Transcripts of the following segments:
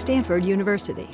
Stanford University.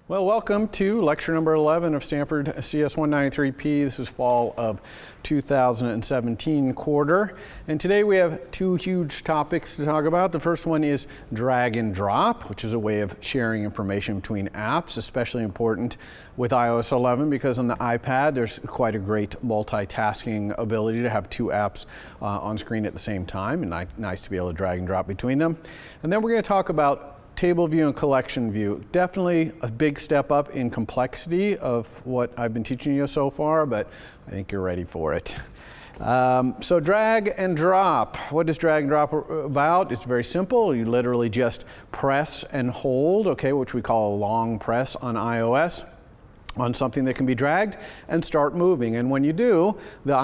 Well, welcome to lecture number 11 of Stanford CS193P. This is fall of 2017 quarter. And today we have two huge topics to talk about. The first one is drag and drop, which is a way of sharing information between apps, especially important with iOS 11 because on the iPad there's quite a great multitasking ability to have two apps on screen at the same time, and nice to be able to drag and drop between them. And then we're going to talk about table view and collection view. Definitely a big step up in complexity of what I've been teaching you so far, but I think you're ready for it. So drag and drop. What is drag and drop about? It's very simple. You literally just press and hold, okay, which we call a long press on iOS, on something that can be dragged and start moving. And when you do, the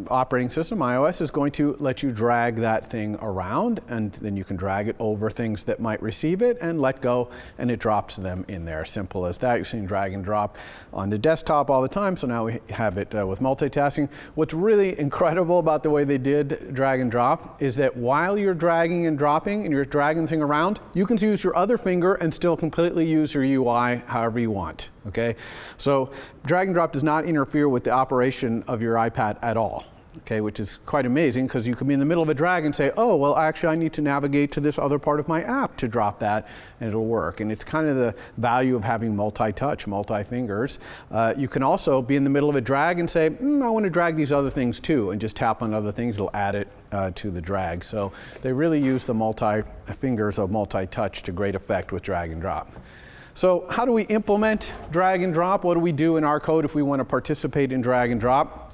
operating system, iOS, is going to let you drag that thing around, and then you can drag it over things that might receive it and let go, and it drops them in there. Simple as that. You've seen drag and drop on the desktop all the time, so now we have it with multitasking. What's really incredible about the way they did drag and drop is that while you're dragging and dropping and you're dragging the thing around, you can use your other finger and still completely use your UI however you want. Okay, so drag and drop does not interfere with the operation of your iPad at all, okay, which is quite amazing because you could be in the middle of a drag and say, oh, well, actually, I need to navigate to this other part of my app to drop that, and it'll work. And it's kind of the value of having multi-touch, multi-fingers. You can also be in the middle of a drag and say, I want to drag these other things too, and just tap on other things, it'll add it to the drag. So they really use the multi-fingers of multi-touch to great effect with drag and drop. So how do we implement drag and drop? What do we do in our code if we want to participate in drag and drop?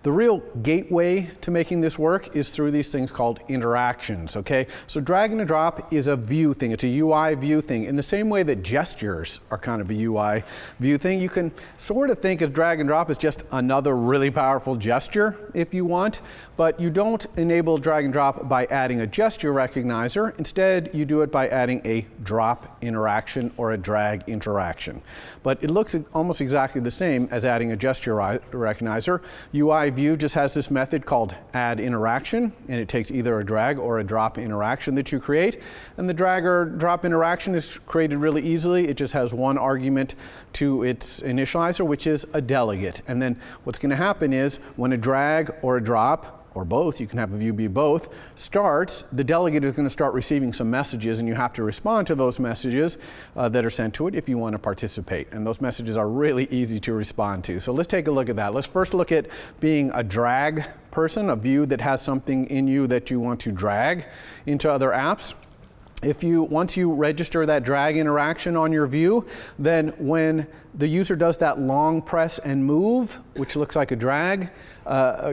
The real gateway to making this work is through these things called interactions, okay? So drag and drop is a view thing. It's a UI view thing. In the same way that gestures are kind of a UI view thing, you can sort of think of drag and drop as just another really powerful gesture if you want, but you don't enable drag and drop by adding a gesture recognizer. Instead, you do it by adding a drop interaction or a drag interaction. But it looks almost exactly the same as adding a gesture recognizer. UIView just has this method called add interaction, and it takes either a drag or a drop interaction that you create. And the drag or drop interaction is created really easily. It just has one argument to its initializer, which is a delegate. And then what's going to happen is when a drag or a drop, or both, you can have a view be both, starts, the delegate is going to start receiving some messages, and you have to respond to those messages that are sent to it if you want to participate. And those messages are really easy to respond to. So let's take a look at that. Let's first look at being a drag person, a view that has something in you that you want to drag into other apps. Once you register that drag interaction on your view, then when the user does that long press and move, which looks like a drag, a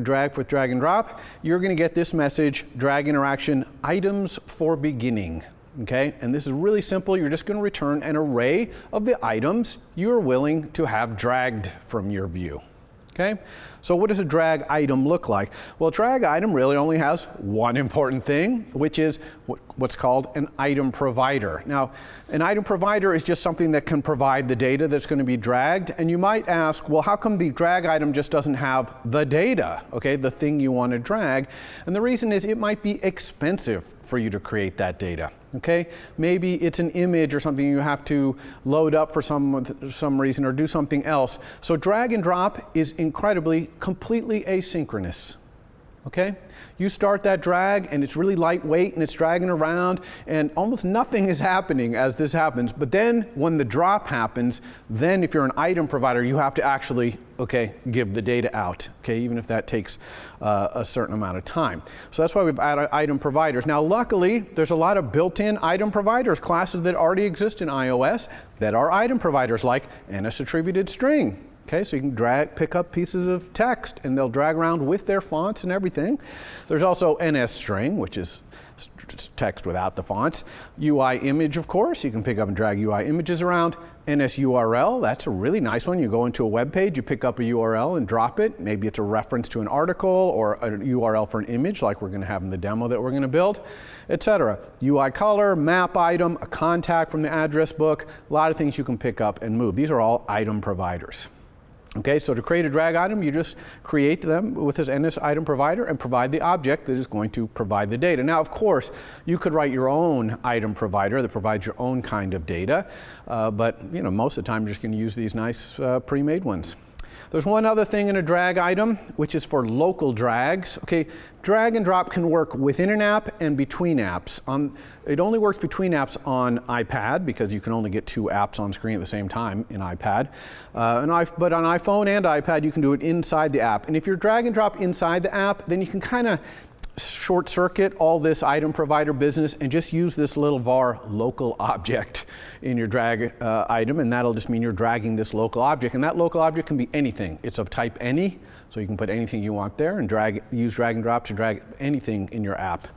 drag with drag and drop, you're going to get this message, drag interaction, items for beginning. Okay, and this is really simple. You're just going to return an array of the items you're willing to have dragged from your view. Okay, so what does a drag item look like? Well, a drag item really only has one important thing, which is what's called an item provider. Now, an item provider is just something that can provide the data that's going to be dragged. And you might ask, well, how come the drag item just doesn't have the data, okay, the thing you want to drag? And the reason is it might be expensive for you to create that data. Okay, maybe it's an image or something you have to load up for some reason or do something else. So drag and drop is completely asynchronous. Okay, you start that drag and it's really lightweight and it's dragging around and almost nothing is happening as this happens. But then when the drop happens, then if you're an item provider, you have to actually, okay, give the data out, okay, even if that takes a certain amount of time. So that's why we've added item providers. Now, luckily, there's a lot of built-in item providers, classes that already exist in iOS that are item providers, like NS attributed string. Okay, so you can pick up pieces of text and they'll drag around with their fonts and everything. There's also NS string, which is text without the fonts. UI image, of course, you can pick up and drag UI images around. NS URL, that's a really nice one. You go into a web page, you pick up a URL and drop it. Maybe it's a reference to an article or a URL for an image like we're going to have in the demo that we're going to build, etc. UI color, map item, a contact from the address book, a lot of things you can pick up and move. These are all item providers. Okay, so to create a drag item, you just create them with this NS item provider and provide the object that is going to provide the data. Now, of course, you could write your own item provider that provides your own kind of data, but most of the time you're just going to use these nice pre-made ones. There's one other thing in a drag item, which is for local drags. Okay, drag and drop can work within an app and between apps. It only works between apps on iPad because you can only get 2 apps on screen at the same time in iPad. But on iPhone and iPad, you can do it inside the app. And if you're drag and drop inside the app, then you can kind of short circuit all this item provider business and just use this little var local object in your drag item, and that'll just mean you're dragging this local object, and that local object can be anything. It's of type any, so you can put anything you want there and use drag and drop to drag anything in your app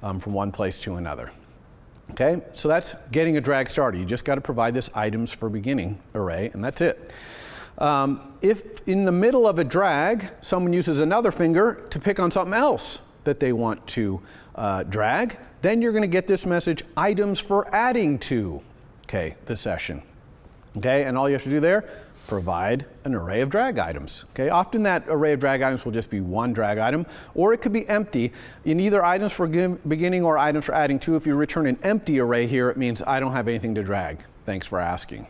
from one place to another. Okay, so that's getting a drag started. You just got to provide this items for beginning array, and that's it. If in the middle of a drag, someone uses another finger to pick on something else that they want to drag, then you're going to get this message, items for adding to, the session. Okay, and all you have to do there, provide an array of drag items. Okay, often that array of drag items will just be one drag item, or it could be empty. In either items for beginning or items for adding to, if you return an empty array here, it means I don't have anything to drag. Thanks for asking.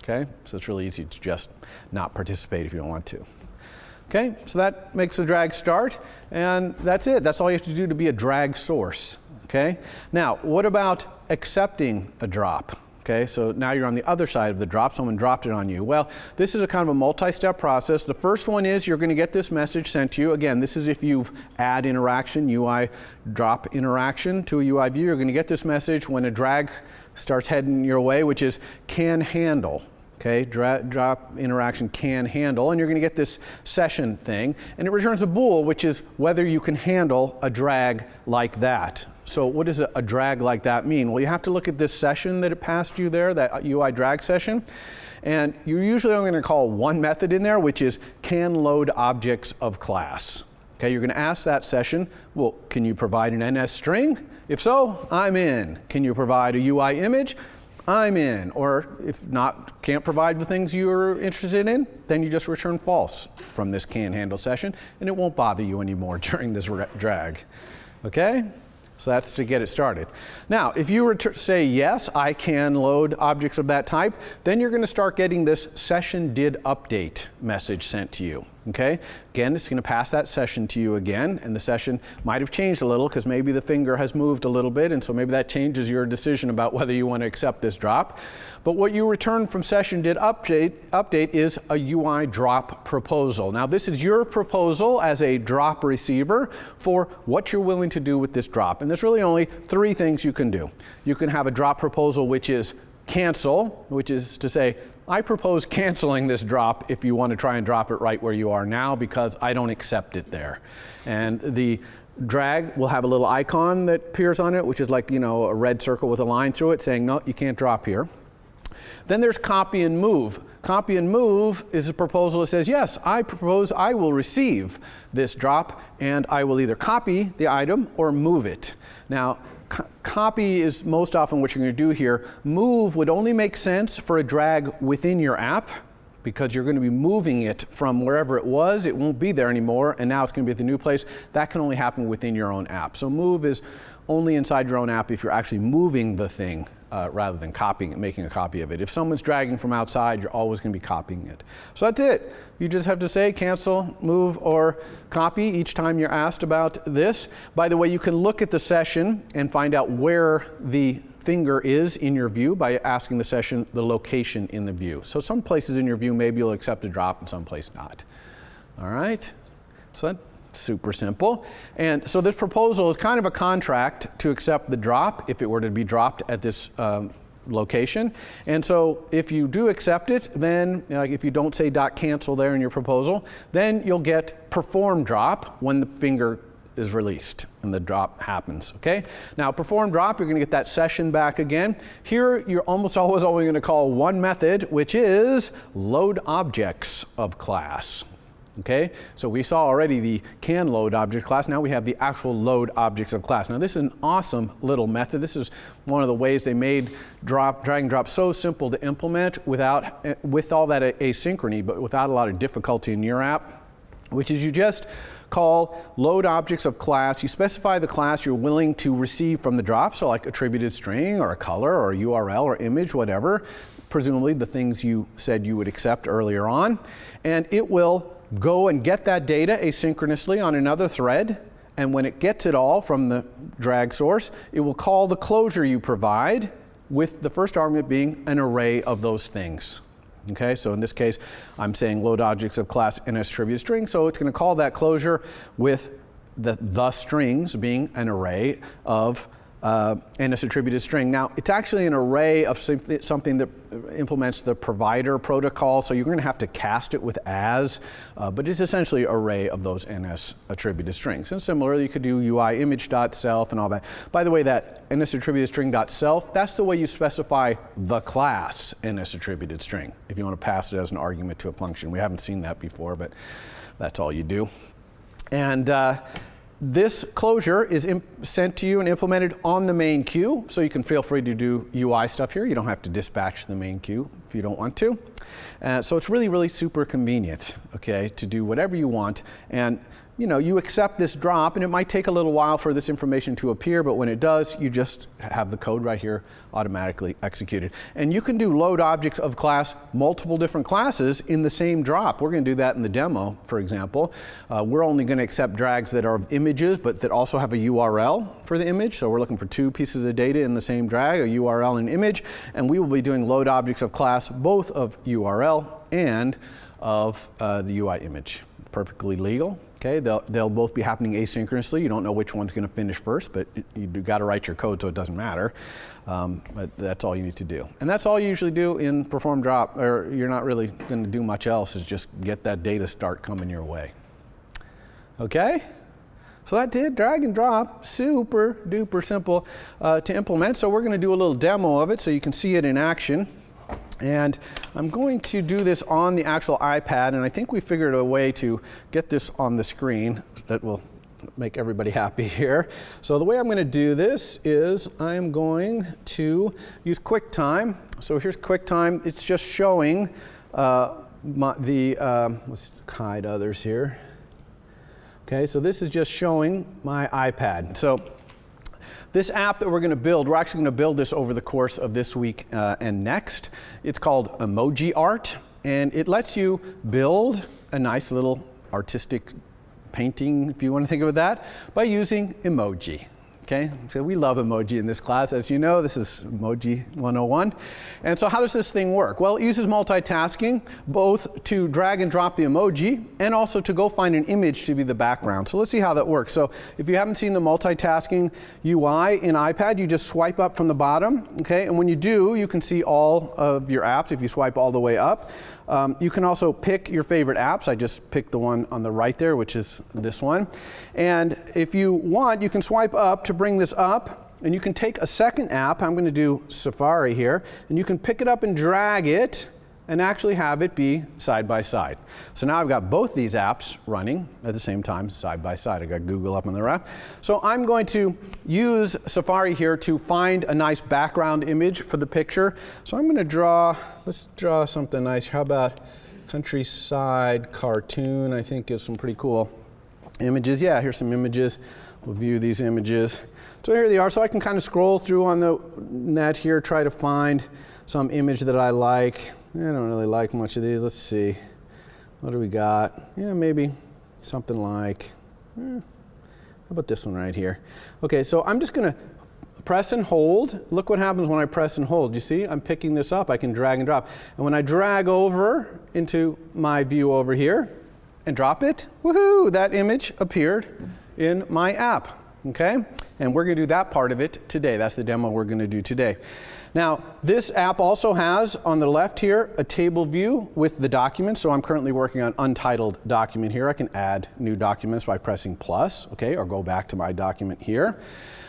Okay, so it's really easy to just not participate if you don't want to. Okay, so that makes the drag start, and that's it. That's all you have to do to be a drag source. Okay, now what about accepting a drop? Okay, so now you're on the other side of the drop. Someone dropped it on you. Well, this is a kind of a multi-step process. The first one is you're going to get this message sent to you. Again, this is if you've add interaction, UI drop interaction to a UI view. You're going to get this message when a drag starts heading your way, which is can handle. Okay, drop interaction can handle, and you're going to get this session thing, and it returns a bool, which is whether you can handle a drag like that. So what does a drag like that mean? Well, you have to look at this session that it passed you there, that UI drag session, and you're usually only going to call one method in there, which is can load objects of class. Okay, you're going to ask that session, well, can you provide an NS string? If so, I'm in. Can you provide a UI image? I'm in. Or if not, can't provide the things you're interested in, then you just return false from this can handle session, and it won't bother you anymore during this drag. Okay? So that's to get it started. Now, if you were to say, yes, I can load objects of that type, then you're going to start getting this session did update message sent to you. Okay? Again, it's going to pass that session to you again, and the session might have changed a little because maybe the finger has moved a little bit, and so maybe that changes your decision about whether you want to accept this drop. But what you return from session did update is a UI drop proposal. Now, this is your proposal as a drop receiver for what you're willing to do with this drop. And there's really only 3 things you can do. You can have a drop proposal which is cancel, which is to say, I propose canceling this drop if you want to try and drop it right where you are now because I don't accept it there. And the drag will have a little icon that appears on it, which is like, a red circle with a line through it saying, no, you can't drop here. Then there's copy and move. Copy and move is a proposal that says, yes, I propose I will receive this drop and I will either copy the item or move it. Now, copy is most often what you're going to do here. Move would only make sense for a drag within your app because you're going to be moving it from wherever it was. It won't be there anymore, and now it's going to be at the new place. That can only happen within your own app. So move is only inside your own app if you're actually moving the thing rather than copying it, making a copy of it. If someone's dragging from outside, you're always going to be copying it. So that's it. You just have to say cancel, move, or copy each time you're asked about this. By the way, you can look at the session and find out where the finger is in your view by asking the session the location in the view. So some places in your view, maybe you'll accept a drop and some place not. All right? So that's super simple. And so this proposal is kind of a contract to accept the drop if it were to be dropped at this location. And so if you do accept it, then like if you don't say .cancel there in your proposal, then you'll get perform drop when the finger is released and the drop happens. Okay? Now perform drop, you're going to get that session back again. Here you're almost always only going to call one method, which is load objects of class. Okay, so we saw already the can load object class. Now we have the actual load objects of class. Now this is an awesome little method. This is one of the ways they made drag and drop so simple to implement with all that asynchrony, but without a lot of difficulty in your app, which is you just call load objects of class. You specify the class you're willing to receive from the drop, so like attributed string or a color or a URL or image, whatever, presumably the things you said you would accept earlier on, and it will go and get that data asynchronously on another thread, and when it gets it all from the drag source, it will call the closure you provide, with the first argument being an array of those things. Okay, so in this case, I'm saying load objects of class NS attributed string, so it's going to call that closure with the strings being an array of NS attributed string. Now, it's actually an array of something that implements the provider protocol, so you're going to have to cast it with as, but it's essentially an array of those NS attributed strings. And similarly, you could do UI image.self and all that. By the way, that NS attributed string.self, that's the way you specify the class NS attributed string, if you want to pass it as an argument to a function. We haven't seen that before, but that's all you do. And this closure is sent to you and implemented on the main queue, so you can feel free to do UI stuff here. You don't have to dispatch the main queue if you don't want to. So it's really, really super convenient, okay, to do whatever you want. And you know, you accept this drop, and it might take a little while for this information to appear, but when it does, you just have the code right here automatically executed. And you can do load objects of class, multiple different classes in the same drop. We're going to do that in the demo, for example. We're only going to accept drags that are of images, but that also have a URL for the image. So we're looking for two pieces of data in the same drag, a URL and an image, and we will be doing load objects of class, both of URL and of the UI image. Perfectly legal. Okay, they'll both be happening asynchronously. You don't know which one's going to finish first, but you've got to write your code so it doesn't matter. But that's all you need to do. And that's all you usually do in perform drop, or you're not really going to do much else, is just get that data start coming your way. Okay? So that did drag and drop, super duper simple to implement. So we're going to do a little demo of it so you can see it in action. And I'm going to do this on the actual iPad, and I think we figured a way to get this on the screen that will make everybody happy here. So the way I'm going to do this is I'm going to use QuickTime. So here's QuickTime. It's just showing let's hide others here. Okay, so this is just showing my iPad. So this app that we're going to build, we're actually going to build this over the course of this week and next. It's called Emoji Art, and it lets you build a nice little artistic painting, if you want to think of it that, by using emoji. Okay, so we love emoji in this class. As you know, this is Emoji 101. And so how does this thing work? Well, it uses multitasking, both to drag and drop the emoji and also to go find an image to be the background. So let's see how that works. So if you haven't seen the multitasking UI in iPad, you just swipe up from the bottom, okay? And when you do, you can see all of your apps if you swipe all the way up. You can also pick your favorite apps. I just picked the one on the right there, which is this one. And if you want, you can swipe up to bring this up, and you can take a second app. I'm going to do Safari here, and you can pick it up and drag it and actually have it be side by side. So now I've got both these apps running at the same time, side by side. I got Google up on the left. So I'm going to use Safari here to find a nice background image for the picture. So I'm going to draw, let's draw something nice. How about countryside cartoon? I think gives some pretty cool images. Yeah, here's some images. We'll view these images. So here they are. So I can kind of scroll through on the net here, try to find some image that I like. I don't really like much of these. Let's see. What do we got? Yeah, maybe something like, how about this one right here? Okay, so I'm just going to press and hold. Look what happens when I press and hold. You see, I'm picking this up. I can drag and drop. And when I drag over into my view over here and drop it, woohoo, that image appeared in my app. Okay? And we're going to do that part of it today. That's the demo we're going to do today. Now, this app also has, on the left here, a table view with the documents. So I'm currently working on untitled document here. I can add new documents by pressing plus, okay, or go back to my document here.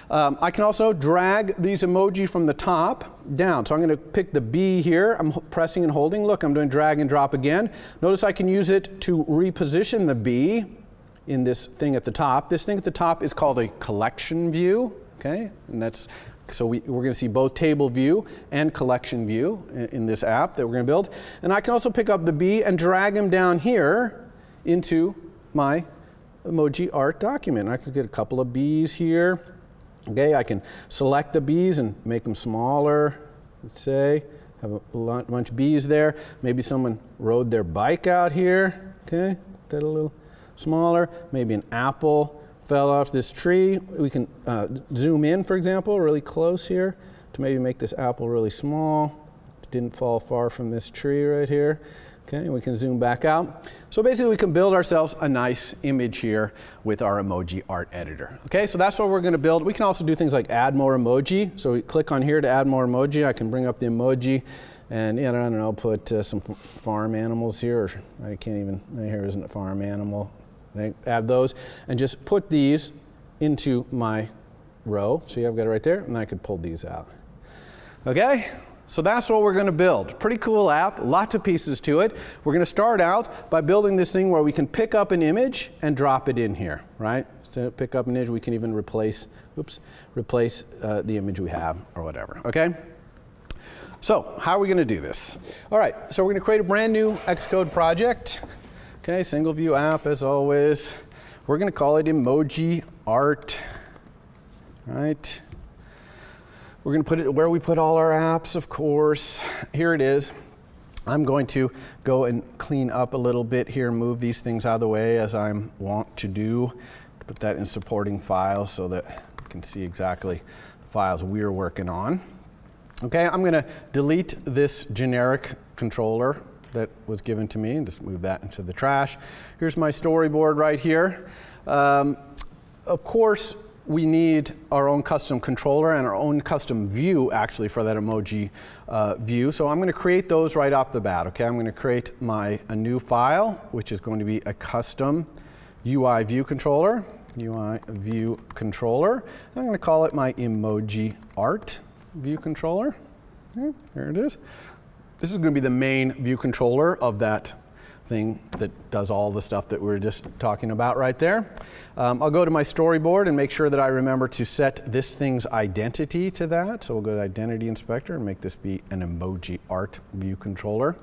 I can also drag these emoji from the top down. So I'm going to pick the B here. I'm pressing and holding. Look, I'm doing drag and drop again. Notice I can use it to reposition the B in this thing at the top. This thing at the top is called a collection view, okay? And that's, so we're going to see both table view and collection view in this app that we're going to build. And I can also pick up the B and drag them down here into my Emoji Art document. I can get a couple of B's here. Okay, I can select the B's and make them smaller, let's say. Have a bunch of B's there. Maybe someone rode their bike out here, okay? That a little smaller. Maybe an apple fell off this tree. We can zoom in, for example, really close here to maybe make this apple really small. It didn't fall far from this tree right here. Okay, and we can zoom back out. So basically we can build ourselves a nice image here with our emoji art editor. Okay, so that's what we're going to build. We can also do things like add more emoji. So we click on here to add more emoji. I can bring up the emoji and, I don't know, put some farm animals here. Or I can't even, here isn't a farm animal. Add those and just put these into my row. See, I've got it right there, and I could pull these out. Okay? So that's what we're going to build. Pretty cool app, lots of pieces to it. We're going to start out by building this thing where we can pick up an image and drop it in here, right? So pick up an image, we can even replace the image we have or whatever, okay? So how are we going to do this? All right, so we're going to create a brand new Xcode project. Okay, single view app as always. We're going to call it Emoji Art, right? We're going to put it where we put all our apps, of course. Here it is. I'm going to go and clean up a little bit here, move these things out of the way as I want to do. Put that in supporting files so that you can see exactly the files we're working on. Okay, I'm going to delete this generic controller that was given to me and just move that into the trash. Here's my storyboard right here. Of course, we need our own custom controller and our own custom view actually for that emoji view. So I'm going to create those right off the bat. Okay, I'm going to create a new file, which is going to be a custom UIView controller. UIView controller. I'm going to call it my Emoji Art View controller. Okay, there it is. This is going to be the main view controller of that thing that does all the stuff that we were just talking about right there. I'll go to my storyboard and make sure that I remember to set this thing's identity to that. So we'll go to Identity Inspector and make this be an Emoji Art View controller.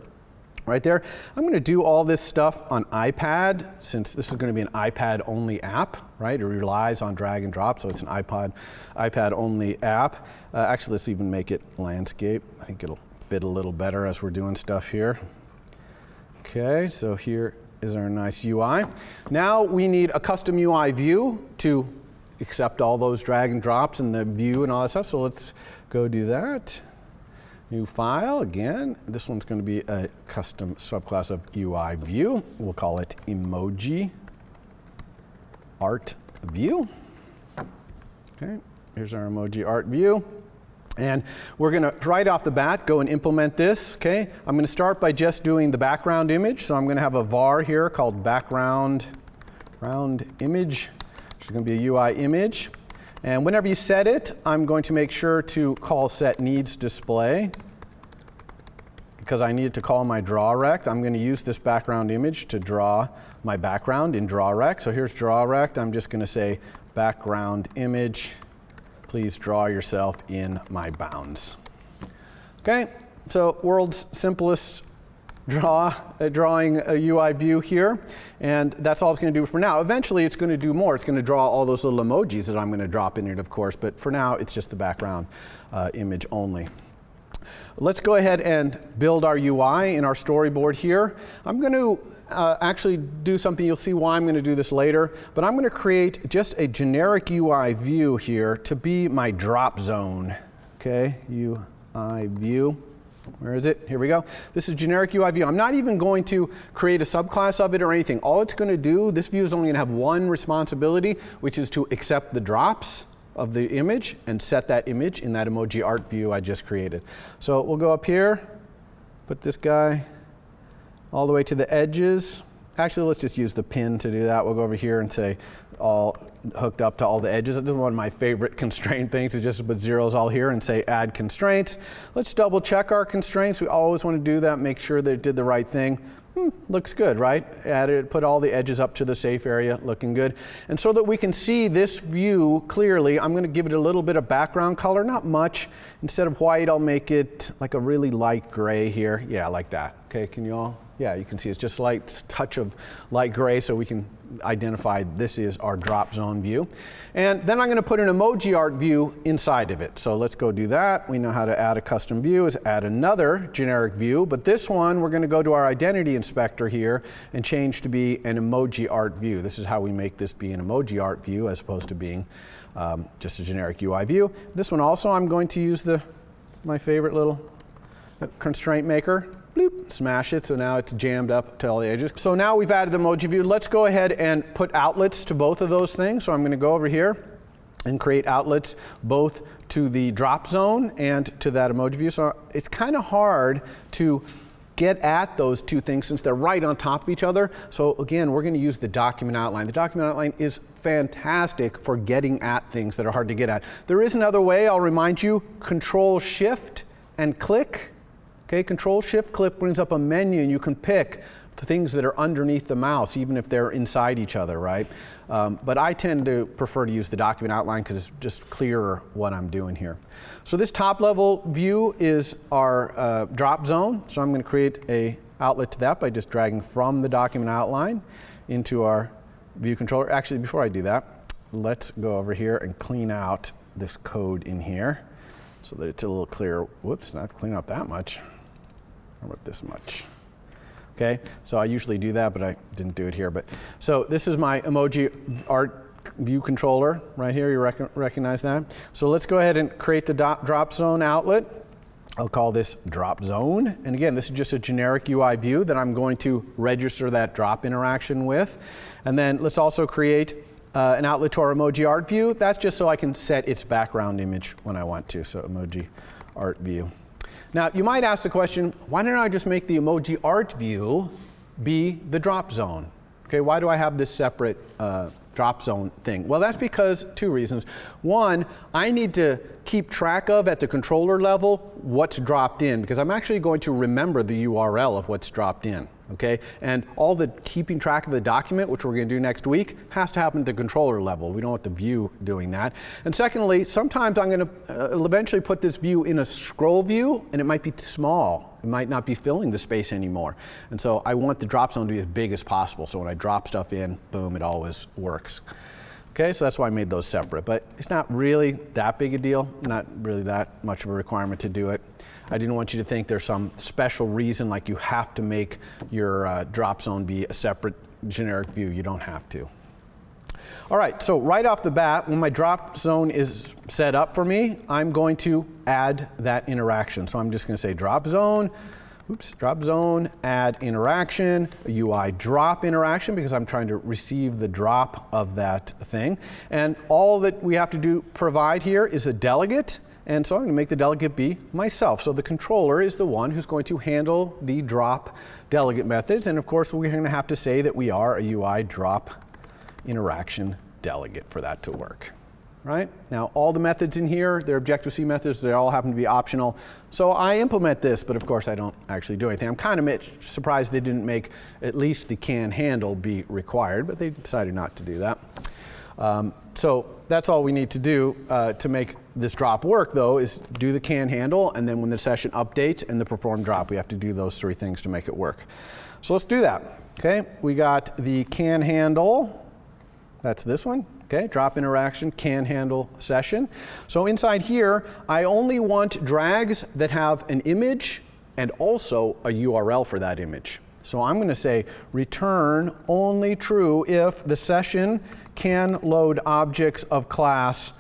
Right there. I'm going to do all this stuff on iPad since this is going to be an iPad-only app, right? It relies on drag and drop, so it's an iPad-only app. Actually, let's even make it landscape. I think it'll fit a little better as we're doing stuff here. Okay, so here is our nice UI. Now we need a custom UI view to accept all those drag and drops and the view and all that stuff. So let's go do that. New file again. This one's going to be a custom subclass of UI view. We'll call it Emoji Art View. Okay, here's our Emoji Art View. And we're going to, right off the bat, go and implement this, okay? I'm going to start by just doing the background image. So I'm going to have a var here called background image, which is going to be a UI image. And whenever you set it, I'm going to make sure to call set needs display because I need to call my draw rect. I'm going to use this background image to draw my background in draw rect. So here's draw rect. I'm just going to say background image. Please draw yourself in my bounds. Okay, so world's simplest drawing a UI view here, and that's all it's going to do for now. Eventually it's going to do more. It's going to draw all those little emojis that I'm going to drop in it, of course, but for now it's just the background image only. Let's go ahead and build our UI in our storyboard here. I'm going to actually do something. You'll see why I'm going to do this later, but I'm going to create just a generic UI view here to be my drop zone. Okay, UI view. Where is it? Here we go. This is generic UI view. I'm not even going to create a subclass of it or anything. All it's going to do, this view is only going to have one responsibility, which is to accept the drops. of the image and set that image in that Emoji Art View I just created. So we'll go up here, put this guy all the way to the edges. Actually, let's just use the pin to do that. We'll go over here and say all hooked up to all the edges. This is one of my favorite constraint things, is just put zeros all here and say add constraints. Let's double check our constraints. We always want to do that, make sure that it did the right thing. Looks good, right? Added, put all the edges up to the safe area, looking good. And so that we can see this view clearly, I'm going to give it a little bit of background color, not much. Instead of white, I'll make it like a really light gray here. Yeah, like that. Okay, can you all? Yeah, you can see it's just a light touch of light gray, so we can identify this is our drop zone view. And then I'm going to put an Emoji Art View inside of it. So let's go do that. We know how to add a custom view, is add another generic view. But this one, we're going to go to our identity inspector here and change to be an Emoji Art View. This is how we make this be an Emoji Art View as opposed to being just a generic UI view. This one also, I'm going to use my favorite little constraint maker. Bloop, smash it, so now it's jammed up to all the edges. So now we've added the Emoji View. Let's go ahead and put outlets to both of those things. So I'm going to go over here and create outlets both to the drop zone and to that Emoji View. So it's kind of hard to get at those two things since they're right on top of each other. So again, we're going to use the document outline. The document outline is fantastic for getting at things that are hard to get at. There is another way, I'll remind you, Control-Shift and click. Okay, Control-Shift-Click brings up a menu, and you can pick the things that are underneath the mouse, even if they're inside each other, right? But I tend to prefer to use the document outline because it's just clearer what I'm doing here. So this top-level view is our drop zone. So I'm going to create an outlet to that by just dragging from the document outline into our view controller. Actually, before I do that, let's go over here and clean out this code in here so that it's a little clearer. Whoops, not clean out that much. How about this much? Okay, so I usually do that, but I didn't do it here. So this is my Emoji Art View controller right here. You recognize that? So let's go ahead and create the drop zone outlet. I'll call this drop zone. And again, this is just a generic UI view that I'm going to register that drop interaction with. And then let's also create an outlet to our Emoji Art View. That's just so I can set its background image when I want to. So Emoji Art View. Now, you might ask the question, why don't I just make the Emoji Art View be the drop zone? Okay, why do I have this separate drop zone thing? Well, that's because two reasons. One, I need to keep track of at the controller level what's dropped in, because I'm actually going to remember the URL of what's dropped in. Okay, and all the keeping track of the document, which we're going to do next week, has to happen at the controller level. We don't want the view doing that. And secondly, sometimes I'm going to eventually put this view in a scroll view, and it might be too small. It might not be filling the space anymore. And so I want the drop zone to be as big as possible. So when I drop stuff in, boom, it always works. Okay, so that's why I made those separate. But it's not really that big a deal, not really that much of a requirement to do it. I didn't want you to think there's some special reason like you have to make your drop zone be a separate generic view. You don't have to. All right, so right off the bat, when my drop zone is set up for me, I'm going to add that interaction. So I'm just going to say drop zone, add interaction, a UI drop interaction, because I'm trying to receive the drop of that thing. And all that we have to provide here is a delegate. And so I'm going to make the delegate be myself. So the controller is the one who's going to handle the drop delegate methods. And of course, we're going to have to say that we are a UI drop interaction delegate for that to work. Right? Now, all the methods in here, they're Objective-C methods. They all happen to be optional. So I implement this, but of course, I don't actually do anything. I'm kind of surprised they didn't make at least the can handle be required, but they decided not to do that. So that's all we need to do to make this drop work, though, is do the can handle, and then when the session updates and the perform drop, we have to do those three things to make it work. So let's do that. Okay, we got the can handle. That's this one. Okay, drop interaction, can handle session. So inside here, I only want drags that have an image and also a URL for that image. So I'm going to say return only true if the session can load objects of class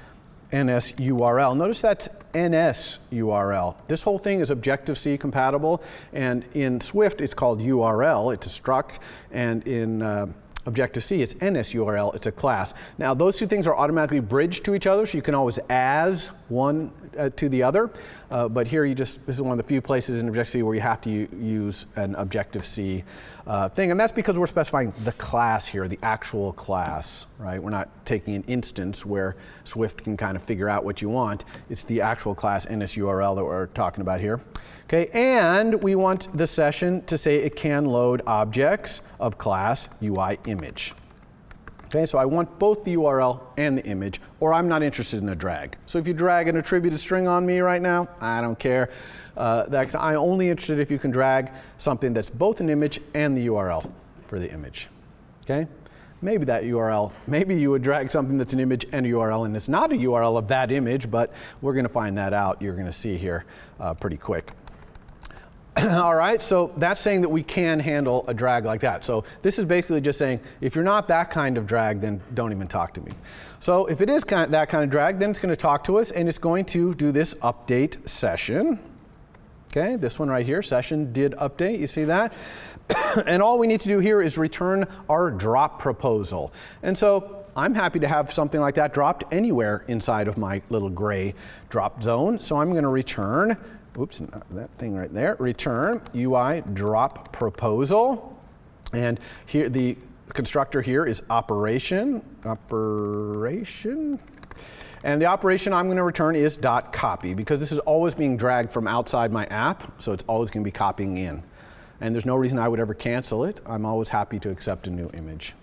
NS URL. Notice that's NS URL. This whole thing is Objective-C compatible, and in Swift it's called URL. It's a struct, and in Objective-C is NSURL, it's a class. Now those two things are automatically bridged to each other, so you can always as one to the other, but here this is one of the few places in Objective-C where you have to use an Objective-C thing, and that's because we're specifying the class here, the actual class, right? We're not taking an instance where Swift can kind of figure out what you want. It's the actual class NSURL that we're talking about here. Okay, and we want the session to say it can load objects of class UIImage. Okay, so I want both the URL and the image, or I'm not interested in a drag. So if you drag an attributed string on me right now, I don't care. I'm only interested if you can drag something that's both an image and the URL for the image. Okay? Maybe that URL, maybe you would drag something that's an image and a URL, and it's not a URL of that image, but we're going to find that out. You're going to see here pretty quick. All right, so that's saying that we can handle a drag like that. So this is basically just saying, if you're not that kind of drag, then don't even talk to me. So if it is that kind of drag, then it's going to talk to us, and it's going to do this update session. Okay, this one right here, session did update, you see that? And all we need to do here is return our drop proposal. And so I'm happy to have something like that dropped anywhere inside of my little gray drop zone. So I'm going to return, oops, that thing right there, return UI drop proposal. And here the constructor here is operation. And the operation I'm going to return is .copy, because this is always being dragged from outside my app, so it's always going to be copying in. And there's no reason I would ever cancel it. I'm always happy to accept a new image.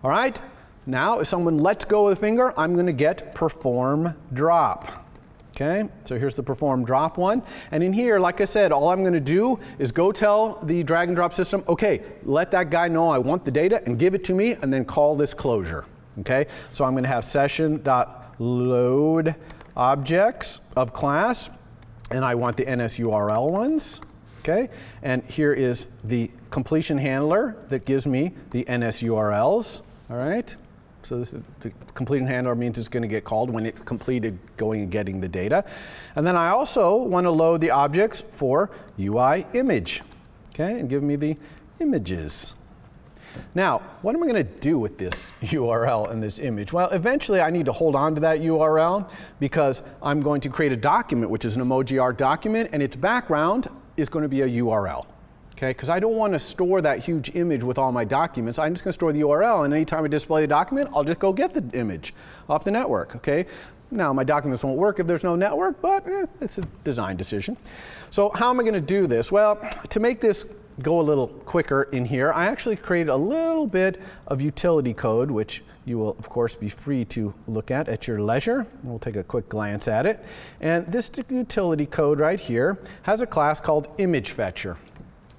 All right, now if someone lets go of the finger, I'm going to get perform drop. Okay, so here's the perform drop one. And in here, like I said, all I'm going to do is go tell the drag and drop system, okay, let that guy know I want the data and give it to me, and then call this closure. Okay, so I'm going to have session.load objects of class, and I want the NSURL ones. Okay, and here is the completion handler that gives me the NSURLs. All right, so this is, the completion handler means it's going to get called when it's completed going and getting the data. And then I also want to load the objects for UIImage. Okay, and give me the images. Now, what am I going to do with this URL and this image? Well, eventually I need to hold on to that URL because I'm going to create a document, which is an emoji art document, and its background is going to be a URL. Okay, because I don't want to store that huge image with all my documents. I'm just going to store the URL, and anytime I display the document, I'll just go get the image off the network. Okay. Now, my documents won't work if there's no network, but it's a design decision. So how am I going to do this? Well, to make this go a little quicker in here, I actually created a little bit of utility code, which you will, of course, be free to look at your leisure. We'll take a quick glance at it. And this utility code right here has a class called ImageFetcher.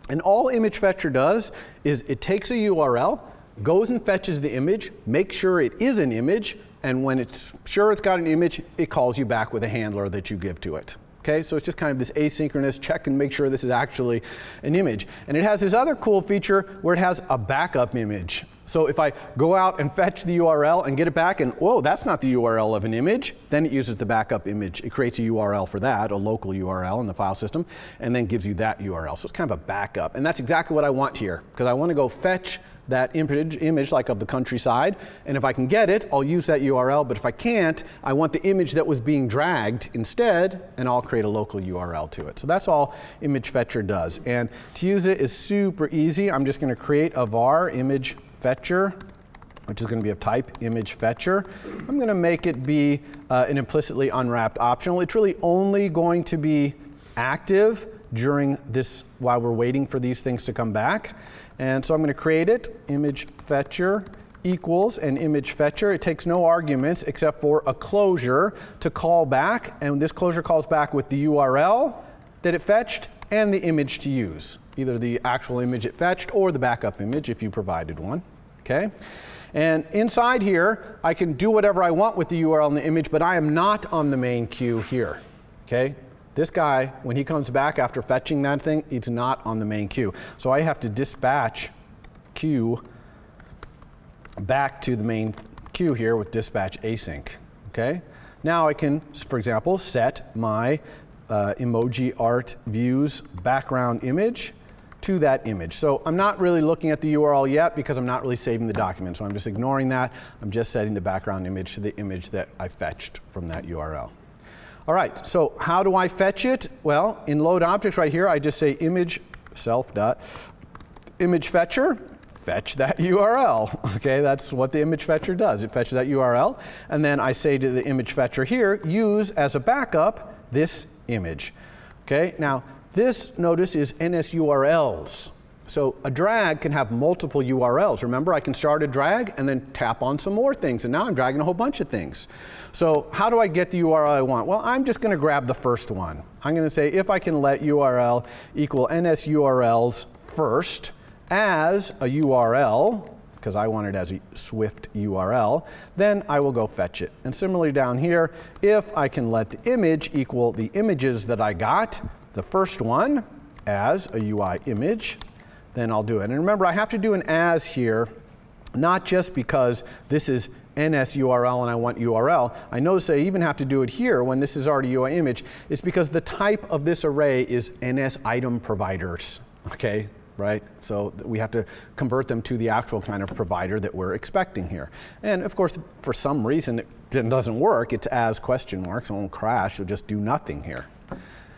And all ImageFetcher does is it takes a URL, goes and fetches the image, makes sure it is an image, and when it's sure it's got an image, it calls you back with a handler that you give to it. Okay, so it's just kind of this asynchronous check and make sure this is actually an image. And it has this other cool feature where it has a backup image. So if I go out and fetch the URL and get it back and, whoa, that's not the URL of an image, then it uses the backup image. It creates a URL for that, a local URL in the file system, and then gives you that URL. So it's kind of a backup. And that's exactly what I want here, because I want to go fetch that image like of the countryside, and if I can get it, I'll use that URL, but if I can't, I want the image that was being dragged instead, and I'll create a local URL to it. So that's all ImageFetcher does. And to use it is super easy. I'm just going to create a var ImageFetcher, which is going to be of type ImageFetcher. I'm going to make it be an implicitly unwrapped optional. It's really only going to be active during this, while we're waiting for these things to come back. And so I'm going to create it, ImageFetcher equals an ImageFetcher. It takes no arguments except for a closure to call back, and this closure calls back with the URL that it fetched and the image to use, either the actual image it fetched or the backup image if you provided one. Okay? And inside here, I can do whatever I want with the URL and the image, but I am not on the main queue here. Okay? This guy, when he comes back after fetching that thing, it's not on the main queue. So I have to dispatch queue back to the main queue here with dispatch async. Okay? Now I can, for example, set my Emoji Art View's background image to that image. So I'm not really looking at the URL yet because I'm not really saving the document. So I'm just ignoring that. I'm just setting the background image to the image that I fetched from that URL. All right, so how do I fetch it? Well, in load objects right here, I just say image self.image fetcher, fetch that URL. Okay, that's what the image fetcher does. It fetches that URL, and then I say to the image fetcher here, use as a backup this image. Okay, now this, notice, is NSURLs. So a drag can have multiple URLs. Remember, I can start a drag and then tap on some more things, and now I'm dragging a whole bunch of things. So how do I get the URL I want? Well, I'm just going to grab the first one. I'm going to say if I can let URL equal NSURLs first as a URL, because I want it as a Swift URL, then I will go fetch it. And similarly down here, if I can let the image equal the images that I got, the first one as a UI image, then I'll do it. And remember, I have to do an as here, not just because this is NSURL and I want URL. I notice I even have to do it here when this is already UI image. It's because the type of this array is NS item providers, okay? Right? So we have to convert them to the actual kind of provider that we're expecting here. And of course, for some reason, it doesn't work. It's as question marks. It won't crash. It'll just do nothing here.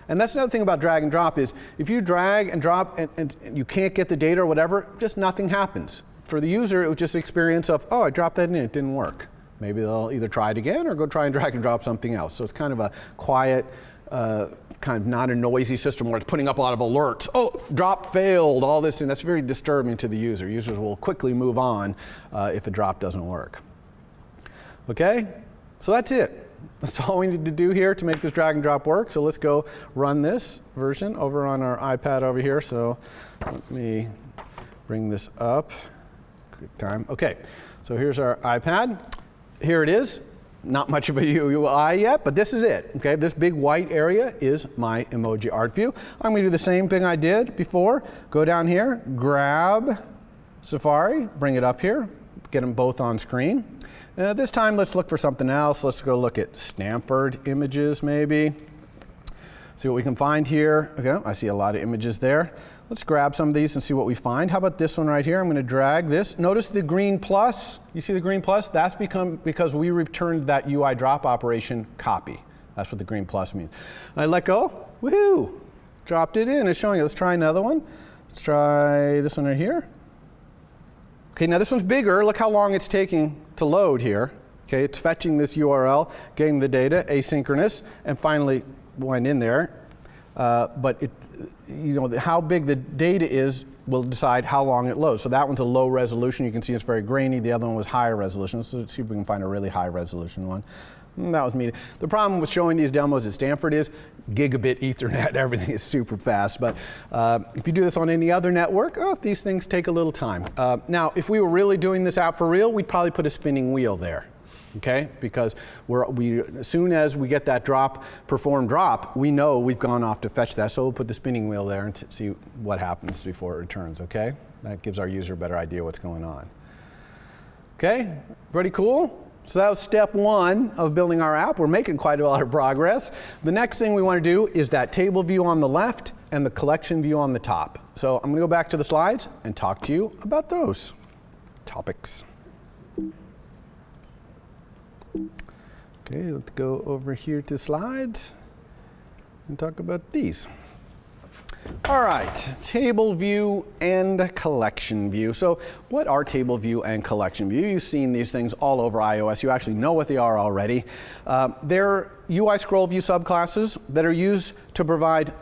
And that's another thing about drag and drop is if you drag and drop and you can't get the data or whatever, just nothing happens. For the user, it was just experience of, oh, I dropped that in, it didn't work. Maybe they'll either try it again or go try and drag and drop something else. So it's kind of a quiet, kind of not a noisy system where it's putting up a lot of alerts. Oh, drop failed, all this, and that's very disturbing to the user. Users will quickly move on if a drop doesn't work. Okay, so that's it. That's all we need to do here to make this drag and drop work. So let's go run this version over on our iPad over here. So let me bring this up. Good time. Okay, so here's our iPad. Here it is. Not much of a UI yet, but this is it. Okay, this big white area is my Emoji Art View. I'm going to do the same thing I did before. Go down here, grab Safari, bring it up here, get them both on screen. This time, let's look for something else. Let's go look at Stanford images, maybe. See what we can find here. Okay, I see a lot of images there. Let's grab some of these and see what we find. How about this one right here? I'm going to drag this. Notice the green plus. You see the green plus? That's because we returned that UI drop operation copy. That's what the green plus means. And I let go. Woohoo! Dropped it in. It's showing you. Let's try another one. Let's try this one right here. Okay, now this one's bigger. Look how long it's taking to load here. Okay, it's fetching this URL, getting the data, asynchronous, and finally went in there. But how big the data is will decide how long it loads. So that one's a low resolution. You can see it's very grainy. The other one was higher resolution. So let's see if we can find a really high resolution one. That was me. The problem with showing these demos at Stanford is gigabit Ethernet. Everything is super fast. But if you do this on any other network, these things take a little time. Now, if we were really doing this out for real, we'd probably put a spinning wheel there. Okay, because as soon as we get that perform drop, we know we've gone off to fetch that. So we'll put the spinning wheel there and see what happens before it returns. Okay, that gives our user a better idea what's going on. Okay, everybody cool? So that was step one of building our app. We're making quite a lot of progress. The next thing we want to do is that table view on the left and the collection view on the top. So I'm going to go back to the slides and talk to you about those topics. Okay, let's go over here to slides and talk about these. All right, table view and collection view. So what are table view and collection view? You've seen these things all over iOS. You actually know what they are already. They're UI scroll view subclasses that are used to provide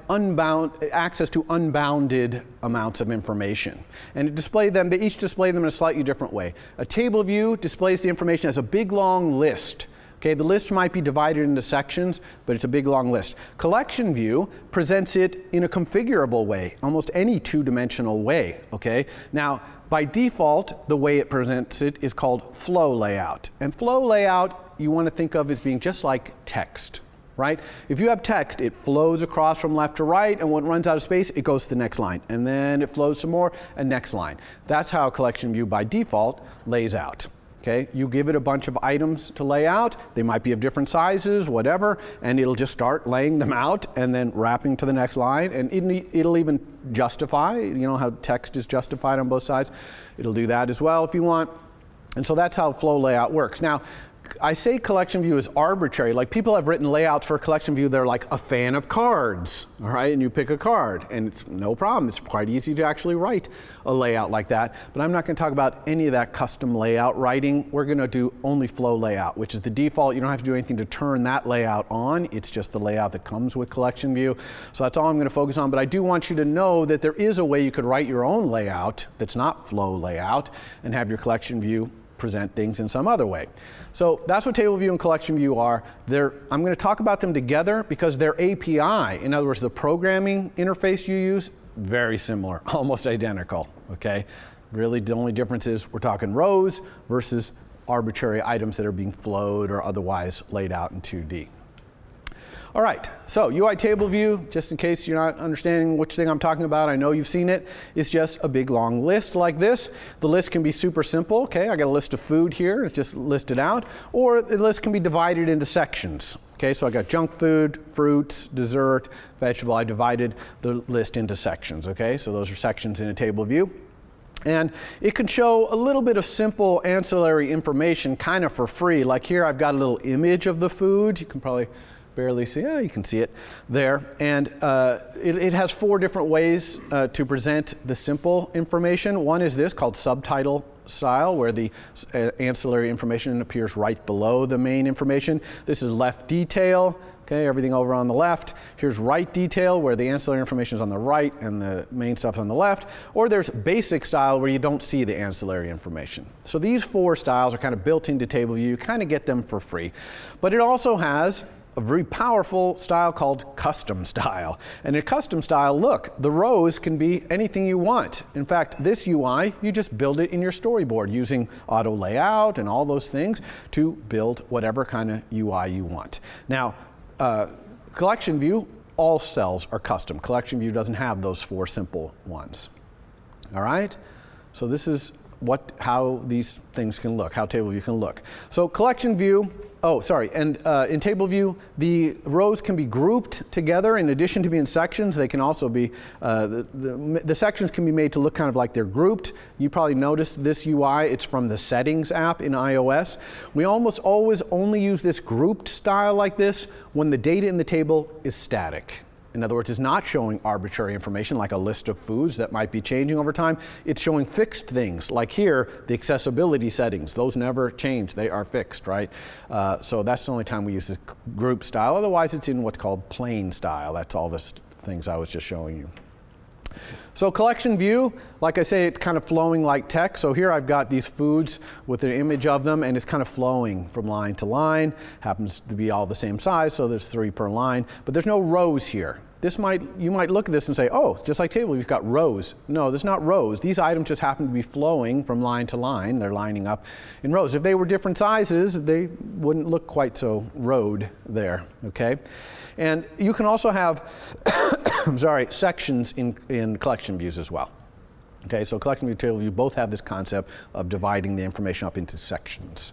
access to unbounded amounts of information. And they each display them in a slightly different way. A table view displays the information as a big long list. Okay, the list might be divided into sections, but it's a big long list. Collection view presents it in a configurable way, almost any two-dimensional way. Okay, now by default, the way it presents it is called flow layout. And flow layout you want to think of as being just like text, right? If you have text, it flows across from left to right, and when it runs out of space, it goes to the next line. And then it flows some more, and next line. That's how a collection view by default lays out. Okay, you give it a bunch of items to lay out. They might be of different sizes, whatever, and it'll just start laying them out and then wrapping to the next line. And it'll even justify, you know how text is justified on both sides? It'll do that as well if you want. And so that's how flow layout works. Now, I say collection view is arbitrary. Like people have written layouts for a collection view. They're like a fan of cards, all right? And you pick a card, and it's no problem. It's quite easy to actually write a layout like that. But I'm not going to talk about any of that custom layout writing. We're going to do only flow layout, which is the default. You don't have to do anything to turn that layout on. It's just the layout that comes with collection view. So that's all I'm going to focus on. But I do want you to know that there is a way you could write your own layout that's not flow layout and have your collection view present things in some other way. So that's what TableView and collection view are. I'm going to talk about them together because their API, in other words, the programming interface you use, very similar, almost identical, okay? Really the only difference is we're talking rows versus arbitrary items that are being flowed or otherwise laid out in 2D. All right, so UI table view, just in case you're not understanding which thing I'm talking about, I know you've seen it, it's just a big long list like this. The list can be super simple, okay, I got a list of food here, it's just listed out, or the list can be divided into sections. Okay, so I got junk food, fruits, dessert, vegetable. I divided the list into sections, okay, so those are sections in a table view. And it can show a little bit of simple ancillary information kind of for free. Like here I've got a little image of the food, you can probably barely see, yeah, you can see it there. And it has 4 different ways to present the simple information. One is this, called subtitle style, where the ancillary information appears right below the main information. This is left detail, okay, everything over on the left. Here's right detail, where the ancillary information is on the right and the main stuff's on the left. Or there's basic style, where you don't see the ancillary information. So these 4 styles are kind of built into TableView. You kind of get them for free. But it also has a very powerful style called custom style. And in custom style, look, the rows can be anything you want. In fact, this UI, you just build it in your storyboard using auto layout and all those things to build whatever kind of UI you want. Now, collection view, all cells are custom. Collection view doesn't have those 4 simple ones. All right? So this is how these things can look, how TableView can look. So collection view, and in TableView, the rows can be grouped together. In addition to being sections, they can also be, the sections can be made to look kind of like they're grouped. You probably noticed this UI, it's from the settings app in iOS. We almost always only use this grouped style like this when the data in the table is static. In other words, it's not showing arbitrary information like a list of foods that might be changing over time. It's showing fixed things, like here, the accessibility settings. Those never change, they are fixed, right? So that's the only time we use this group style. Otherwise, it's in what's called plain style. That's all the things I was just showing you. So collection view, like I say, it's kind of flowing like text. So here I've got these foods with an image of them, and it's kind of flowing from line to line. Happens to be all the same size, so there's 3 per line. But there's no rows here. You might look at this and say, oh, just like table, you've got rows. No, there's not rows. These items just happen to be flowing from line to line. They're lining up in rows. If they were different sizes, they wouldn't look quite so rowed there, okay? And you can also have, sections in collection views as well. Okay, so collection view, table view both have this concept of dividing the information up into sections.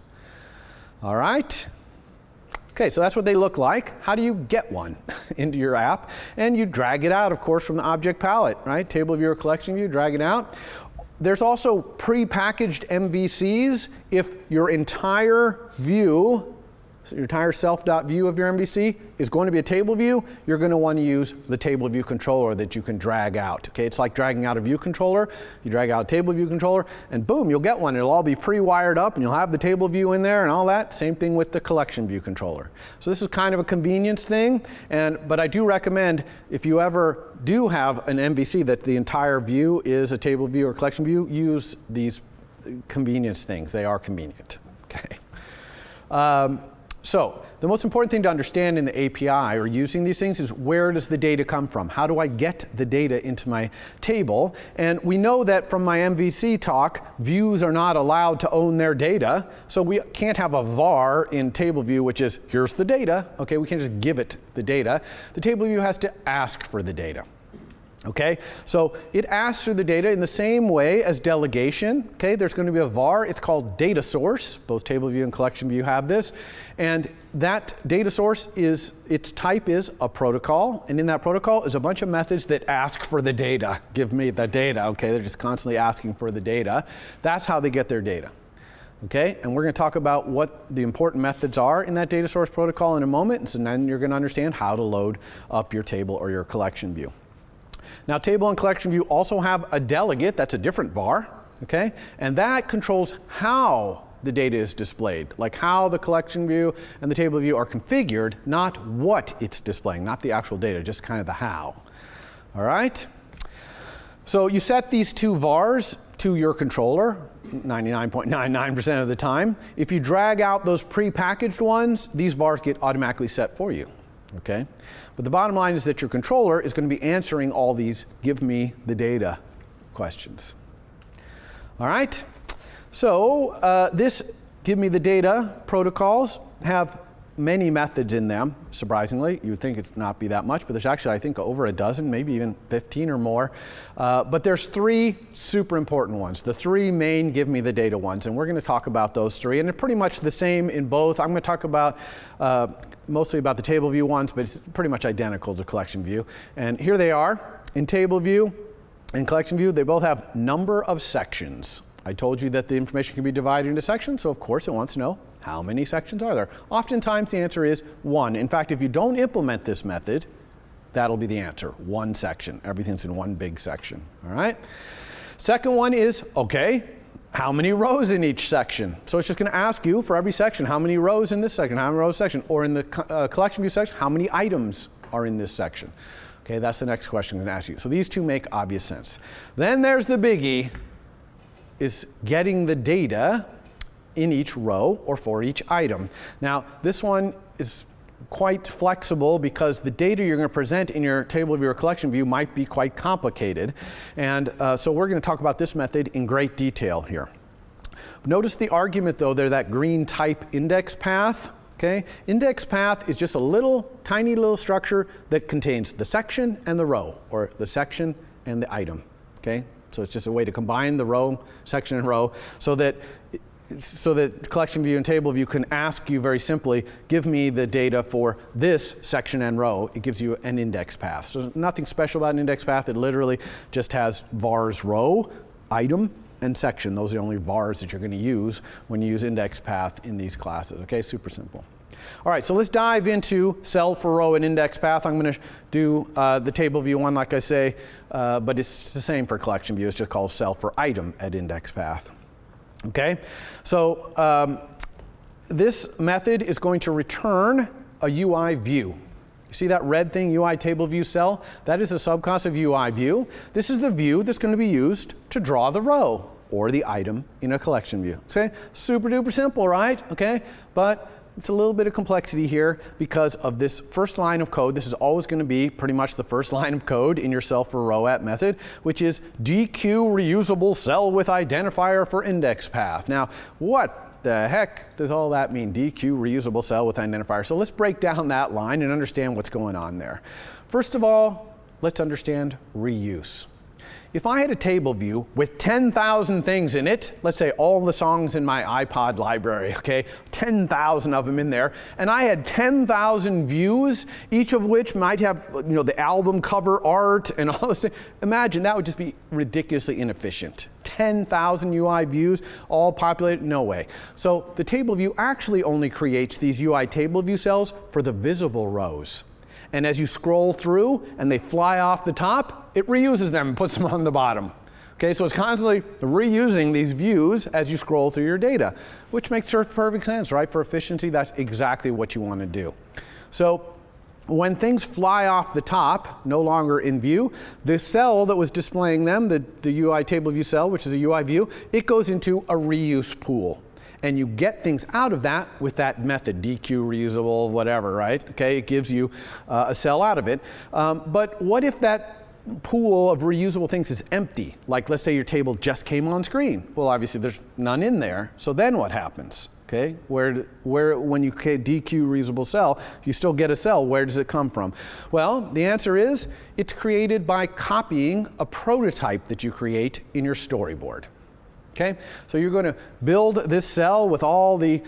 All right? Okay, so that's what they look like. How do you get one into your app? And you drag it out, of course, from the object palette, right? Table view or collection view, drag it out. There's also pre-packaged MVCs. If your entire view, so your entire self.view of your MVC is going to be a table view, you're going to want to use the table view controller that you can drag out. Okay, it's like dragging out a view controller. You drag out a table view controller, and boom, you'll get one. It'll all be pre-wired up, and you'll have the table view in there and all that. Same thing with the collection view controller. So this is kind of a convenience thing, but I do recommend if you ever do have an MVC that the entire view is a table view or collection view, use these convenience things. They are convenient. Okay. So the most important thing to understand in the API or using these things is where does the data come from? How do I get the data into my table? And we know that from my MVC talk, views are not allowed to own their data. So we can't have a var in TableView, which is here's the data. Okay, we can't just give it the data. The TableView has to ask for the data. Okay, so it asks for the data in the same way as delegation. Okay, there's going to be a var. It's called data source. Both TableView and CollectionView have this. And that data source is, its type is a protocol. And in that protocol is a bunch of methods that ask for the data. Give me the data. Okay, they're just constantly asking for the data. That's how they get their data. Okay, and we're going to talk about what the important methods are in that data source protocol in a moment. And so then you're going to understand how to load up your table or your collection view. Now, table and collection view also have a delegate. That's a different var, okay? And that controls how the data is displayed, like how the collection view and the table view are configured, not what it's displaying, not the actual data, just kind of the how. All right? So you set these two vars to your controller 99.99% of the time. If you drag out those pre-packaged ones, these vars get automatically set for you. Okay? But the bottom line is that your controller is going to be answering all these give me the data questions. All right? So this give me the data protocols have many methods in them, surprisingly. You would think it'd not be that much, but there's actually, I think, over a dozen, maybe even 15 or more. But there's three super important ones, the three main give me the data ones, and we're going to talk about those three. And they're pretty much the same in both. I'm going to talk about mostly about the table view ones, but it's pretty much identical to collection view. And here they are. In table view and collection view, they both have number of sections. I told you that the information can be divided into sections, so of course it wants to know how many sections are there. Oftentimes the answer is 1. In fact, if you don't implement this method, that'll be the answer, 1 section. Everything's in one big section, all right? Second one is, okay, how many rows in each section? So it's just going to ask you for every section, how many rows in this section, how many rows section, or in the collection view section, how many items are in this section? Okay, that's the next question I'm going to ask you. So these two make obvious sense. Then there's the biggie, is getting the data in each row or for each item. Now, this one is quite flexible because the data you're going to present in your table view or collection view might be quite complicated. And so we're going to talk about this method in great detail here. Notice the argument, though, there, that green type index path. Okay? Index path is just a little, tiny little structure that contains the section and the row, or the section and the item. Okay? So it's just a way to combine the row, section, and row so that collection view and table view can ask you very simply, give me the data for this section and row. It gives you an index path. So nothing special about an index path. It literally just has vars row, item, and section. Those are the only vars that you're going to use when you use index path in these classes. Okay, super simple. All right, so let's dive into cell for row and index path. I'm going to do the table view one, like I say, but it's the same for collection view. It's just called cell for item at index path. Okay, so this method is going to return a UI view. You see that red thing, UI table view cell? That is a subclass of UI view. This is the view that's going to be used to draw the row or the item in a collection view. Okay, super duper simple, right? Okay, but it's a little bit of complexity here because of this first line of code. This is always going to be pretty much the first line of code in your cell for row at method, which is DQ reusable cell with identifier for index path. Now, what the heck does all that mean? DQ reusable cell with identifier. So let's break down that line and understand what's going on there. First of all, let's understand reuse. If I had a table view with 10,000 things in it, let's say all the songs in my iPod library, okay, 10,000 of them in there, and I had 10,000 views, each of which might have, you know, the album cover art and all this thing. Imagine that would just be ridiculously inefficient. 10,000 UI views, all populated? No way. So the table view actually only creates these UI table view cells for the visible rows. And as you scroll through and they fly off the top, it reuses them and puts them on the bottom. Okay, so it's constantly reusing these views as you scroll through your data, which makes perfect sense, right? For efficiency, that's exactly what you want to do. So when things fly off the top, no longer in view, the cell that was displaying them, the UI table view cell, which is a UI view, it goes into a reuse pool. And you get things out of that with that method, DQ, reusable, whatever, right? Okay, it gives you a cell out of it. But what if that pool of reusable things is empty? Like, let's say your table just came on screen. Well, obviously there's none in there. So then what happens? Okay, when you DQ reusable cell, you still get a cell. Where does it come from? Well, the answer is it's created by copying a prototype that you create in your storyboard. Okay, so you're going to build this cell with all the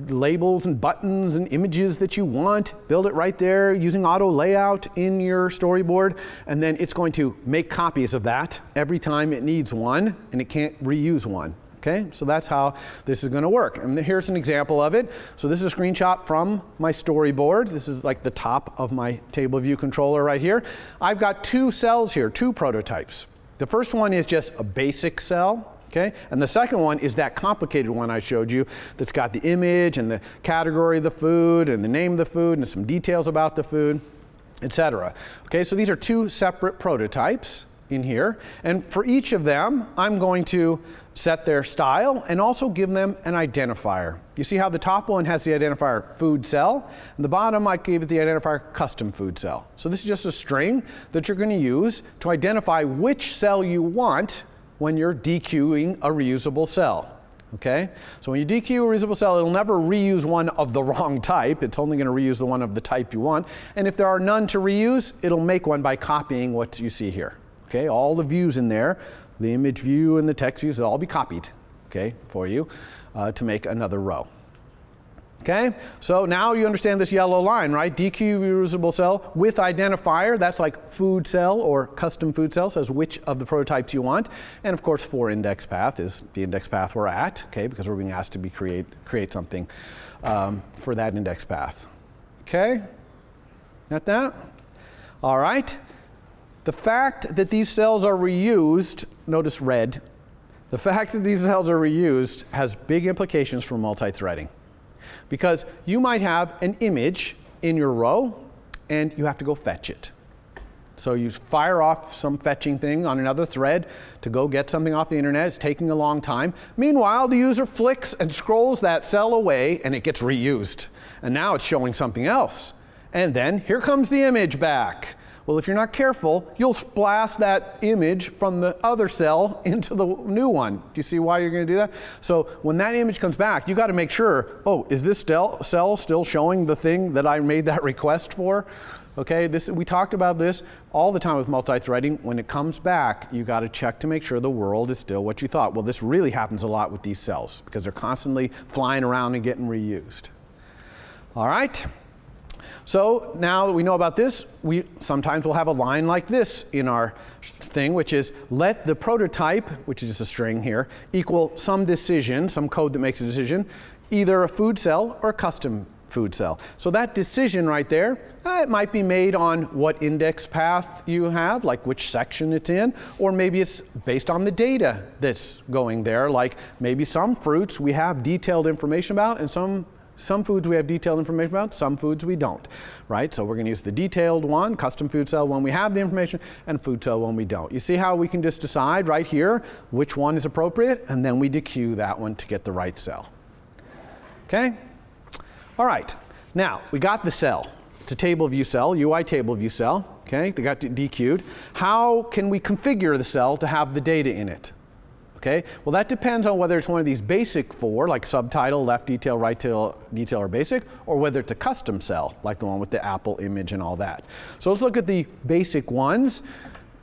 labels and buttons and images that you want, build it right there using auto layout in your storyboard, and then it's going to make copies of that every time it needs one, and it can't reuse one. Okay, so that's how this is going to work. And here's an example of it. So this is a screenshot from my storyboard. This is like the top of my TableView controller right here. I've got two cells here, two prototypes. The first one is just a basic cell. Okay, and the second one is that complicated one I showed you that's got the image and the category of the food and the name of the food and some details about the food, etc. Okay, so these are two separate prototypes in here, and for each of them I'm going to set their style and also give them an identifier. You see how the top one has the identifier food cell, and the bottom I gave it the identifier custom food cell. So this is just a string that you're going to use to identify which cell you want when you're DQing a reusable cell. Okay, so when you DQ a reusable cell, it'll never reuse one of the wrong type. It's only going to reuse the one of the type you want, and if there are none to reuse, it'll make one by copying what you see here. Okay, all the views in there, the image view and the text views, will all be copied, okay, for you to make another row. Okay, so now you understand this yellow line, right? DQ reusable cell with identifier, that's like food cell or custom food cell, says which of the prototypes you want. And of course, for index path is the index path we're at, okay, because we're being asked to create something for that index path. Okay, got that? All right. The fact that these cells are reused, notice red, the fact that these cells are reused has big implications for multi-threading. Because you might have an image in your row and you have to go fetch it. So you fire off some fetching thing on another thread to go get something off the internet. It's taking a long time. Meanwhile, the user flicks and scrolls that cell away and it gets reused. And now it's showing something else. And then here comes the image back. Well, if you're not careful, you'll blast that image from the other cell into the new one. Do you see why you're going to do that? So when that image comes back, you got to make sure, oh, is this cell still showing the thing that I made that request for? Okay, we talked about this all the time with multi-threading. When it comes back, you got to check to make sure the world is still what you thought. Well, this really happens a lot with these cells because they're constantly flying around and getting reused. All right. So now that we know about this, we sometimes will have a line like this in our thing, which is let the prototype, which is just a string here, equal some decision, some code that makes a decision, either a food cell or a custom food cell. So that decision right there, it might be made on what index path you have, like which section it's in, or maybe it's based on the data that's going there, like maybe some fruits we have detailed information about and some foods we have detailed information about, some foods we don't, right? So we're going to use the detailed one, custom food cell when we have the information, and food cell when we don't. You see how we can just decide right here which one is appropriate, and then we dequeue that one to get the right cell. Okay? All right. Now, we got the cell. It's a TableView cell, UI TableView cell. Okay? They got dequeued. How can we configure the cell to have the data in it? Okay, well that depends on whether it's one of these basic four, like subtitle, left detail, right detail, or basic, or whether it's a custom cell, like the one with the Apple image and all that. So let's look at the basic ones.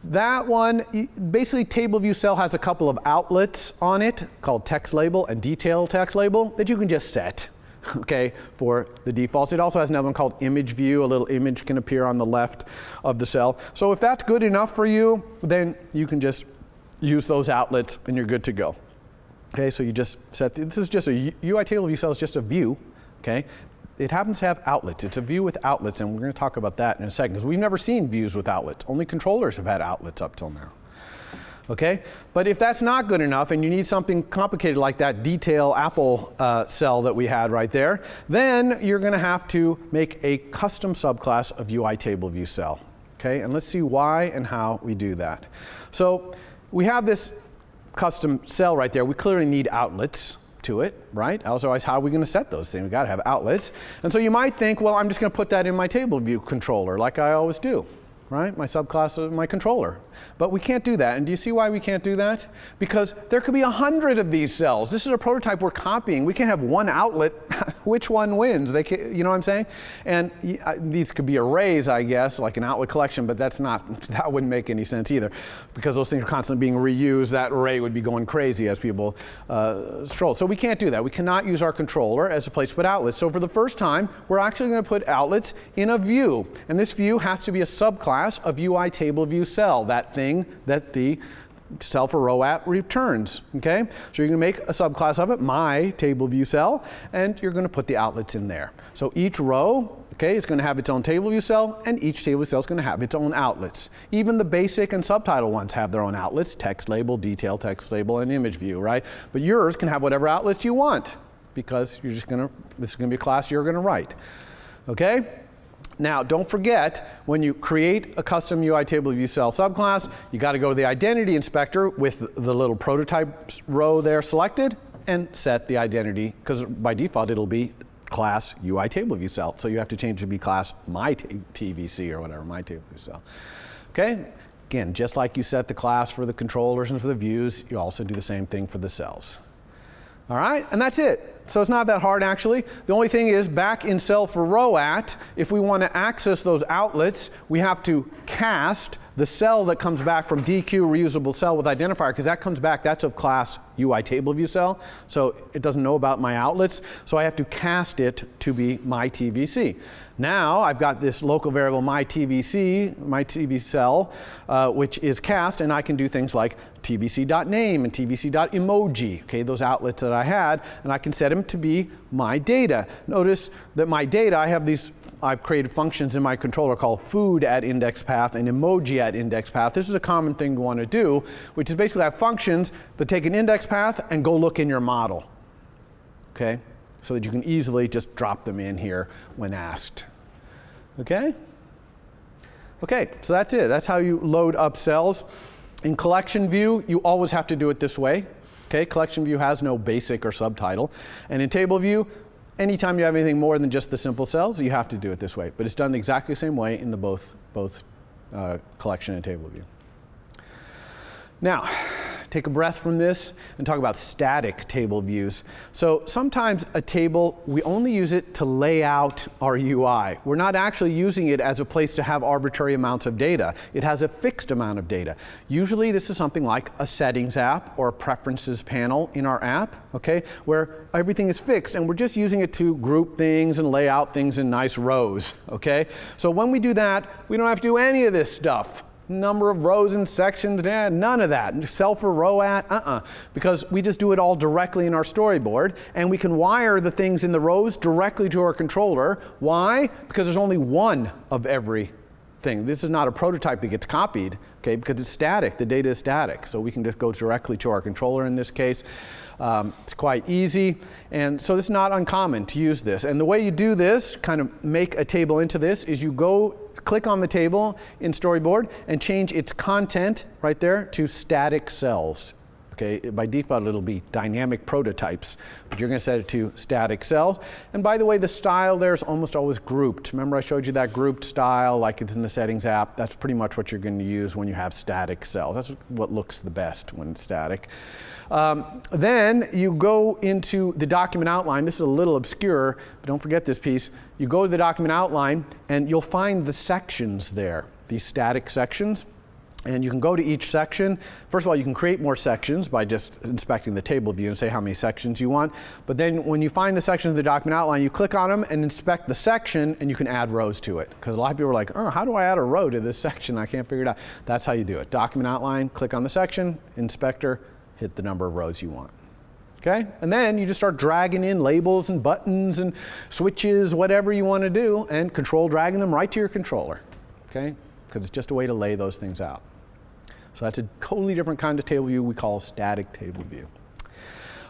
That one, basically TableView cell has a couple of outlets on it called text label and detail text label that you can just set, okay, for the defaults. It also has another one called image view. A little image can appear on the left of the cell. So if that's good enough for you, then you can just use those outlets and you're good to go. Okay, so you just set, this is just a UI TableView cell is just a view, okay? It happens to have outlets. It's a view with outlets, and we're going to talk about that in a second because we've never seen views with outlets. Only controllers have had outlets up till now. Okay, but if that's not good enough and you need something complicated like that detail Apple cell that we had right there, then you're going to have to make a custom subclass of UI TableView cell. Okay, and let's see why and how we do that. So we have this custom cell right there. We clearly need outlets to it, right? Otherwise, how are we going to set those things? We've got to have outlets. And so you might think, well, I'm just going to put that in my TableView controller like I always do, right? My subclass of my controller. But we can't do that. And do you see why we can't do that? Because there could be 100 of these cells. This is a prototype we're copying. We can't have one outlet. Which one wins? They can, you know what I'm saying? And these could be arrays, I guess, like an outlet collection, but that wouldn't make any sense either. Because those things are constantly being reused, that array would be going crazy as people stroll. So we can't do that. We cannot use our controller as a place to put outlets. So for the first time, we're actually going to put outlets in a view. And this view has to be a subclass of UI TableView cell, that thing that the cell for row at returns, okay? So you're going to make a subclass of it, my TableView cell, and you're going to put the outlets in there. So each row, okay, is going to have its own TableView cell, and each TableView cell is going to have its own outlets. Even the basic and subtitle ones have their own outlets, text label, detail text label, and image view, right? But yours can have whatever outlets you want, because you're just going to, this is going to be a class you're going to write, okay? Now, don't forget, when you create a custom UI TableView cell subclass, you got to go to the identity inspector with the little prototype row there selected and set the identity, because by default it'll be class UI TableView cell. So you have to change it to be class my TVC or whatever, my TableView cell. Okay? Again, just like you set the class for the controllers and for the views, you also do the same thing for the cells. All right, and that's it. So it's not that hard actually. The only thing is, back in cell for row at, if we want to access those outlets, we have to cast the cell that comes back from DQ reusable cell with identifier, because that comes back, that's of class UI TableView cell. So it doesn't know about my outlets. So I have to cast it to be my TVC. Now I've got this local variable my TVC, my TV cell, which is cast, and I can do things like tvc.name and tvc.emoji, okay, those outlets that I had, and I can set them to be my data. Notice that my data, I've created functions in my controller called food at index path and emoji at index path. This is a common thing to want to do, which is basically have functions that take an index path and go look in your model, okay, so that you can easily just drop them in here when asked. Okay? Okay, so that's it. That's how you load up cells. In collection view, you always have to do it this way. Okay, collection view has no basic or subtitle. And in table view, anytime you have anything more than just the simple cells, you have to do it this way. But it's done the exactly same way in the both collection and table view. Now, take a breath from this and talk about static table views. So sometimes a table, we only use it to lay out our UI. We're not actually using it as a place to have arbitrary amounts of data. It has a fixed amount of data. Usually this is something like a settings app or a preferences panel in our app, okay, where everything is fixed and we're just using it to group things and lay out things in nice rows, okay? So when we do that, we don't have to do any of this stuff. Number of rows and sections, none of that. Cell for row at, because we just do it all directly in our storyboard, and we can wire the things in the rows directly to our controller. Why? Because there's only one of everything. This is not a prototype that gets copied, okay, because it's static, the data is static, so we can just go directly to our controller in this case. It's quite easy, and so it's not uncommon to use this. And the way you do this, kind of make a table into this, is you go click on the table in Storyboard and change its content right there to static cells. Okay, by default it'll be dynamic prototypes, but you're going to set it to static cells. And by the way, the style there is almost always grouped. Remember I showed you that grouped style like it's in the settings app? That's pretty much what you're going to use when you have static cells. That's what looks the best when it's static. Then you go into the document outline. This is a little obscure, but don't forget this piece. You go to the document outline and you'll find the sections there, these static sections. And you can go to each section. First of all, you can create more sections by just inspecting the table view and say how many sections you want. But then when you find the sections of the document outline, you click on them and inspect the section, and you can add rows to it. Because a lot of people are like, oh, how do I add a row to this section? I can't figure it out. That's how you do it. Document outline, click on the section, inspector, hit the number of rows you want. Okay? And then you just start dragging in labels and buttons and switches, whatever you want to do, and control dragging them right to your controller. Okay? Because it's just a way to lay those things out. So that's a totally different kind of table view we call static table view.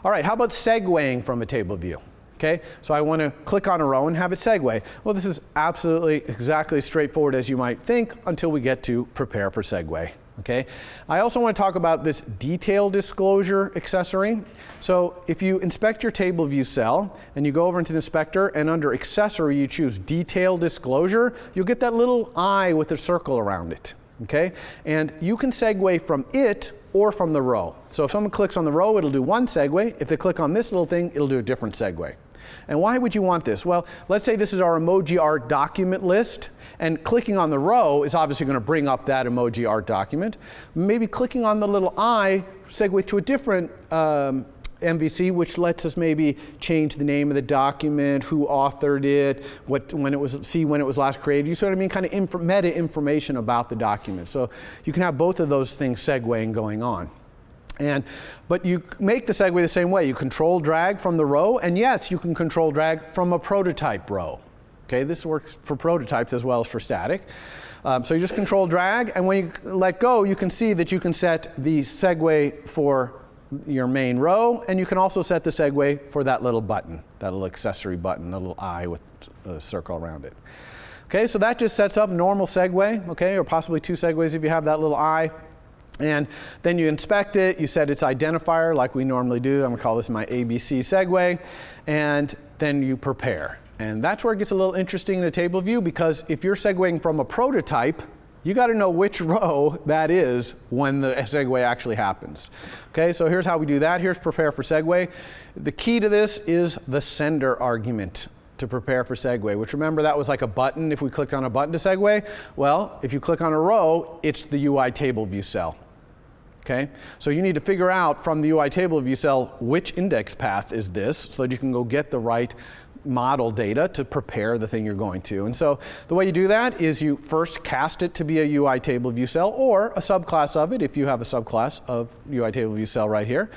All right, how about segueing from a table view? Okay, so I want to click on a row and have it segue. Well, this is absolutely exactly as straightforward as you might think until we get to prepare for segue. Okay. I also want to talk about this detail disclosure accessory. So if you inspect your TableView cell and you go over into the inspector and under accessory you choose detail disclosure, you'll get that little eye with a circle around it. Okay. And you can segue from it or from the row. So if someone clicks on the row, it'll do one segue. If they click on this little thing, it'll do a different segue. And why would you want this? Well, let's say this is our emoji art document list, and clicking on the row is obviously going to bring up that emoji art document. Maybe clicking on the little eye segues to a different MVC, which lets us maybe change the name of the document, who authored it, when it was last created. You see what I mean? Kind of meta information about the document. So you can have both of those things segueing going on. But you make the segue the same way. You control drag from the row, and yes, you can control drag from a prototype row. Okay, this works for prototypes as well as for static. So you just control drag, and when you let go, you can see that you can set the segue for your main row, and you can also set the segue for that little button, that little accessory button, the little eye with a circle around it. Okay, so that just sets up normal segue, okay, or possibly two segues if you have that little eye. And then you inspect it, you set its identifier like we normally do. I'm going to call this my ABC segue. And then you prepare. And that's where it gets a little interesting in the table view, because if you're segueing from a prototype, you got to know which row that is when the segue actually happens. Okay, so here's how we do that. Here's prepare for segue. The key to this is the sender argument to prepare for segue, which, remember, that was like a button. If we clicked on a button to segue, well, if you click on a row, it's the UI TableView cell. Okay, so you need to figure out from the UI TableView cell which index path is this, so that you can go get the right model data to prepare the thing you're going to. And so the way you do that is you first cast it to be a UI TableView cell, or a subclass of it if you have a subclass of UI TableView cell right here.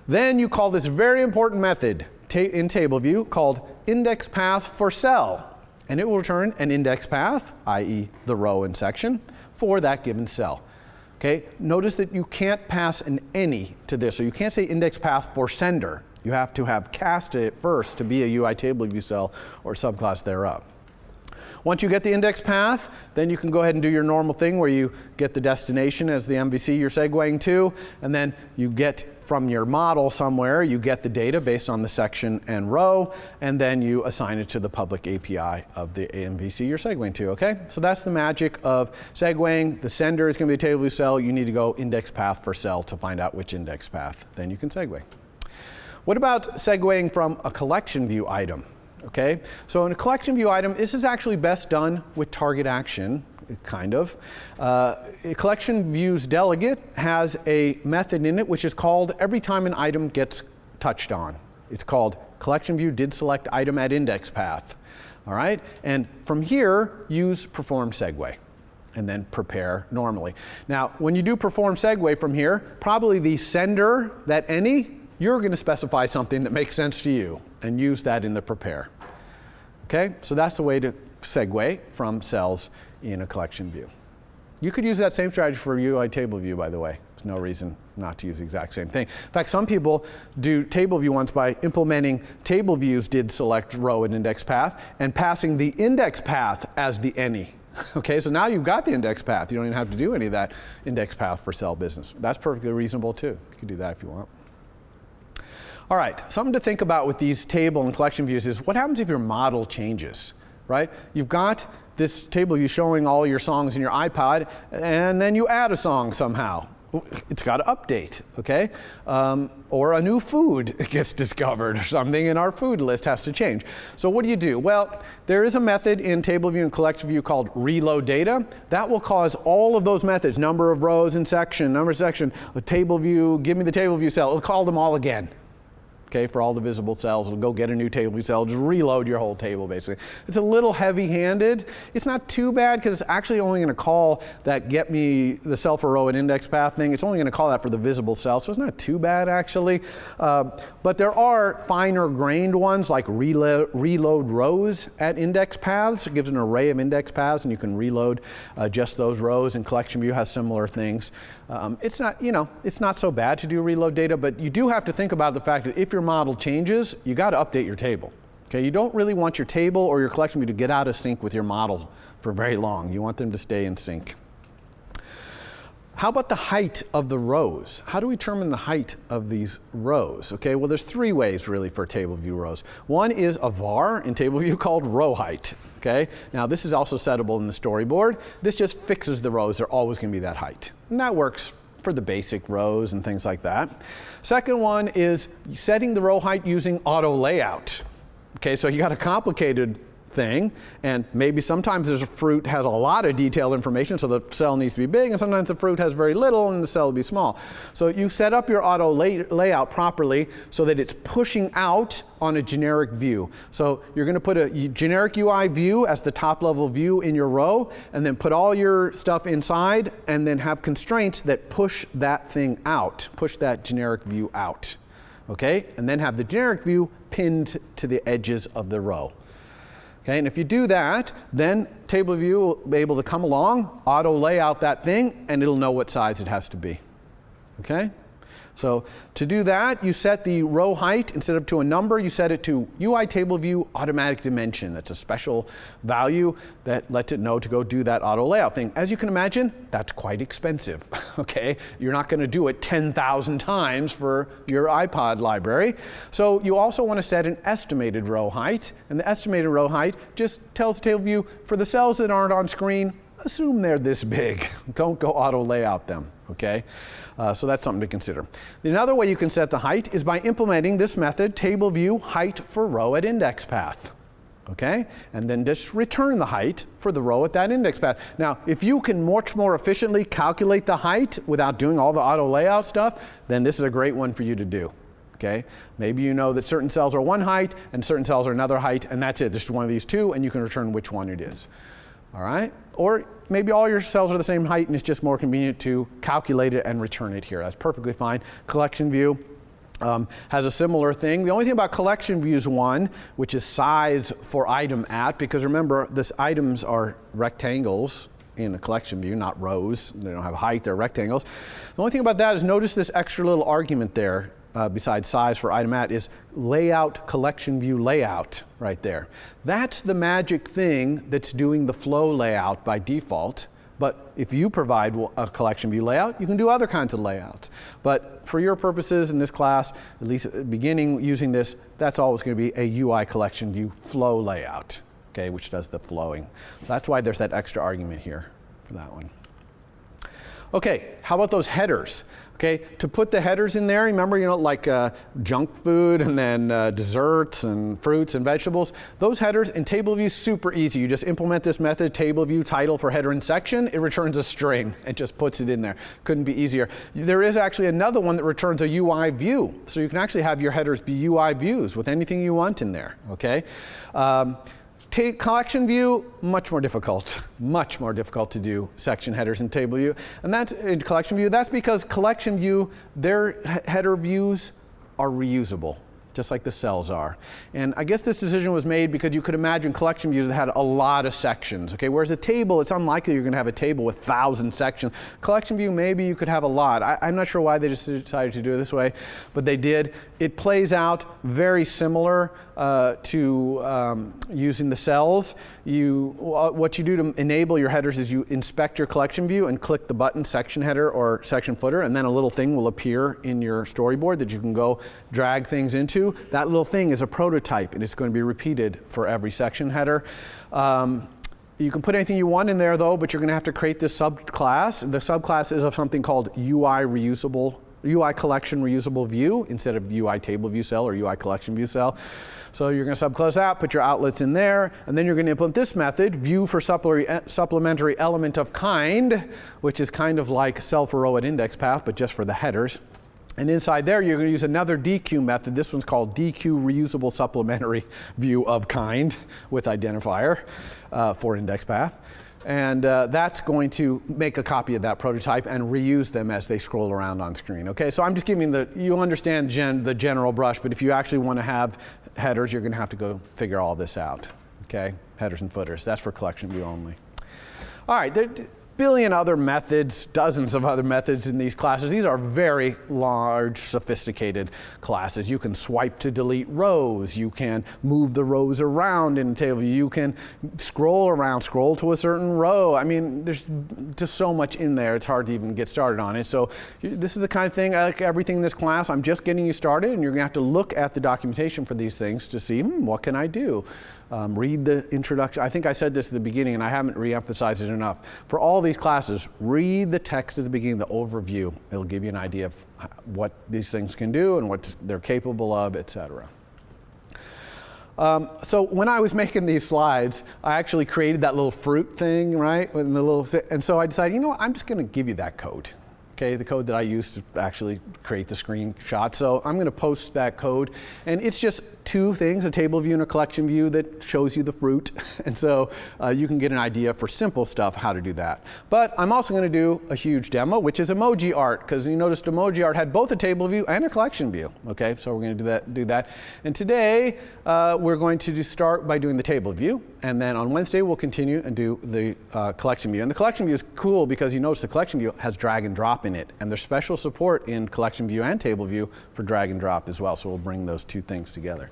Then you call this very important method in TableView called index path for cell, and it will return an index path, i.e. the row and section, for that given cell. Okay, notice that you can't pass an any to this, so you can't say index path for sender. You have to have casted it first to be a UI TableView cell or subclass thereof. Once you get the index path, then you can go ahead and do your normal thing where you get the destination as the MVC you're segueing to, and then you get from your model somewhere, you get the data based on the section and row, and then you assign it to the public API of the MVC you're segueing to, okay? So that's the magic of segueing. The sender is going to be a TableView cell. You need to go index path for cell to find out which index path. Then you can segue. What about segueing from a collection view item? Okay, so in a collection view item, this is actually best done with target action, kind of. A collection views delegate has a method in it which is called every time an item gets touched on. It's called collection view did select item at index path. All right, and from here, use perform segue, and then prepare normally. Now, when you do perform segue from here, probably the sender, that any, you're going to specify something that makes sense to you and use that in the prepare. Okay, so that's the way to segue from cells in a collection view. You could use that same strategy for UI TableView, by the way. There's no reason not to use the exact same thing. In fact, some people do TableView once by implementing TableViews did select row and index path and passing the index path as the any. Okay, so now you've got the index path. You don't even have to do any of that index path for cell business. That's perfectly reasonable too. You can do that if you want. All right, something to think about with these table and collection views is what happens if your model changes, right? You've got this table view showing all your songs in your iPod, and then you add a song somehow. It's got to update, okay? Or a new food gets discovered or something, and our food list has to change. So what do? Well, there is a method in TableView and collection view called reload data. That will cause all of those methods, number of rows in section, number of section, a table view, give me the table view cell. It'll call them all again. Okay, for all the visible cells, it'll go get a new table cell, just reload your whole table basically. It's a little heavy-handed. It's not too bad because it's actually only going to call that get me the cell for row and index path thing. It's only going to call that for the visible cell, so it's not too bad actually. But there are finer grained ones like reload rows at index paths. It gives an array of index paths and you can reload just those rows, and collection view has similar things. It's not, it's not so bad to do reload data, but you do have to think about the fact that if your model changes, you got to update your table. Okay, you don't really want your table or your collection view to get out of sync with your model for very long. You want them to stay in sync. How about the height of the rows? How do we determine the height of these rows? Okay, well there's three ways really for TableView rows. One is a var in TableView called row height. Okay, now this is also settable in the storyboard. This just fixes the rows. They're always going to be that height. And that works for the basic rows and things like that. Second one is setting the row height using auto layout. Okay, so you got a complicated thing, and maybe sometimes there's a fruit has a lot of detailed information, so the cell needs to be big, and sometimes the fruit has very little and the cell will be small. So you set up your auto layout properly so that it's pushing out on a generic view. So you're going to put a generic UI view as the top level view in your row, and then put all your stuff inside, and then have constraints that push that thing out, push that generic view out. Okay, and then have the generic view pinned to the edges of the row. Okay, and if you do that, then TableView will be able to come along, auto lay out that thing, and it'll know what size it has to be. Okay? So to do that, you set the row height, instead of to a number, you set it to UI TableView automatic dimension. That's a special value that lets it know to go do that auto layout thing. As you can imagine, that's quite expensive. Okay? You're not going to do it 10,000 times for your iPod library. So you also want to set an estimated row height, and the estimated row height just tells TableView for the cells that aren't on screen, assume they're this big. Don't go auto layout them. Okay? So that's something to consider. Another way you can set the height is by implementing this method, TableView height for row at index path. Okay? And then just return the height for the row at that index path. Now, if you can much more efficiently calculate the height without doing all the auto layout stuff, then this is a great one for you to do. Okay? Maybe you know that certain cells are one height and certain cells are another height, and that's it. Just one of these two, and you can return which one it is. All right? Or maybe all your cells are the same height and it's just more convenient to calculate it and return it here. That's perfectly fine. Collection view has a similar thing. The only thing about collection view is one, which is size for item at, because remember, this items are rectangles in the collection view, not rows. They don't have height, they're rectangles. The only thing about that is notice this extra little argument there. Besides size for item at is layout collection view layout right there. That's the magic thing that's doing the flow layout by default. But if you provide a collection view layout, you can do other kinds of layouts. But for your purposes in this class, at least at the beginning using this, that's always going to be a UI collection view flow layout, okay, which does the flowing. So that's why there's that extra argument here for that one. Okay, how about those headers? Okay, to put the headers in there, remember, you know, like junk food and then desserts and fruits and vegetables. Those headers in TableView, super easy. You just implement this method, TableView title for header and section. It returns a string and just puts it in there. Couldn't be easier. There is actually another one that returns a UI view. So you can actually have your headers be UI views with anything you want in there, okay? Collection view, much more difficult to do section headers in TableView. And that's in collection view, that's because collection view, their header views are reusable, just like the cells are. And I guess this decision was made because you could imagine collection views that had a lot of sections, okay? Whereas a table, it's unlikely you're gonna have a table with 1,000 sections. Collection view, maybe you could have a lot. I'm not sure why they just decided to do it this way, but they did. It plays out very similar to using the cells. What you do to enable your headers is you inspect your collection view and click the button section header or section footer, and then a little thing will appear in your storyboard that you can go drag things into. That little thing is a prototype, and it's going to be repeated for every section header. You can put anything you want in there, though, but you're going to have to create this subclass. The subclass is of something called UI collection reusable view instead of UI table view cell or UI collection view cell. So you're going to subclass that, put your outlets in there, and then you're going to implement this method, view for supplementary element of kind, which is kind of like cell for row at index path, but just for the headers. And inside there, you're going to use another DQ method. This one's called DQ reusable supplementary view of kind with identifier for index path. And that's going to make a copy of that prototype and reuse them as they scroll around on screen. Okay, so I'm just giving you understand the general brush, but if you actually want to have headers, you're going to have to go figure all this out. Okay, headers and footers. That's for collection view only. All right, billion other methods, dozens of other methods in these classes. These are very large, sophisticated classes. You can swipe to delete rows. You can move the rows around in TableView. You can scroll around, scroll to a certain row. I mean, there's just so much in there, it's hard to even get started on it. So this is the kind of thing, like everything in this class, I'm just getting you started, and you're going to have to look at the documentation for these things to see, what can I do? Read the introduction. I think I said this at the beginning, and I haven't re-emphasized it enough. For all these classes, read the text at the beginning, the overview. It'll give you an idea of what these things can do and what they're capable of, etc. So when I was making these slides, I actually created that little fruit thing, right? And so I decided, you know what, I'm just going to give you that code. Okay, the code that I used to actually create the screenshot. So I'm going to post that code, and it's just two things, a table view and a collection view that shows you the fruit. And so you can get an idea for simple stuff how to do that. But I'm also going to do a huge demo, which is Emoji Art, because you noticed Emoji Art had both a table view and a collection view. Okay, so we're going to do that. And today we're going to start by doing the table view, and then on Wednesday we'll continue and do the collection view. And the collection view is cool because you notice the collection view has drag and drop in it, and there's special support in collection view and table view for drag and drop as well. So we'll bring those two things together.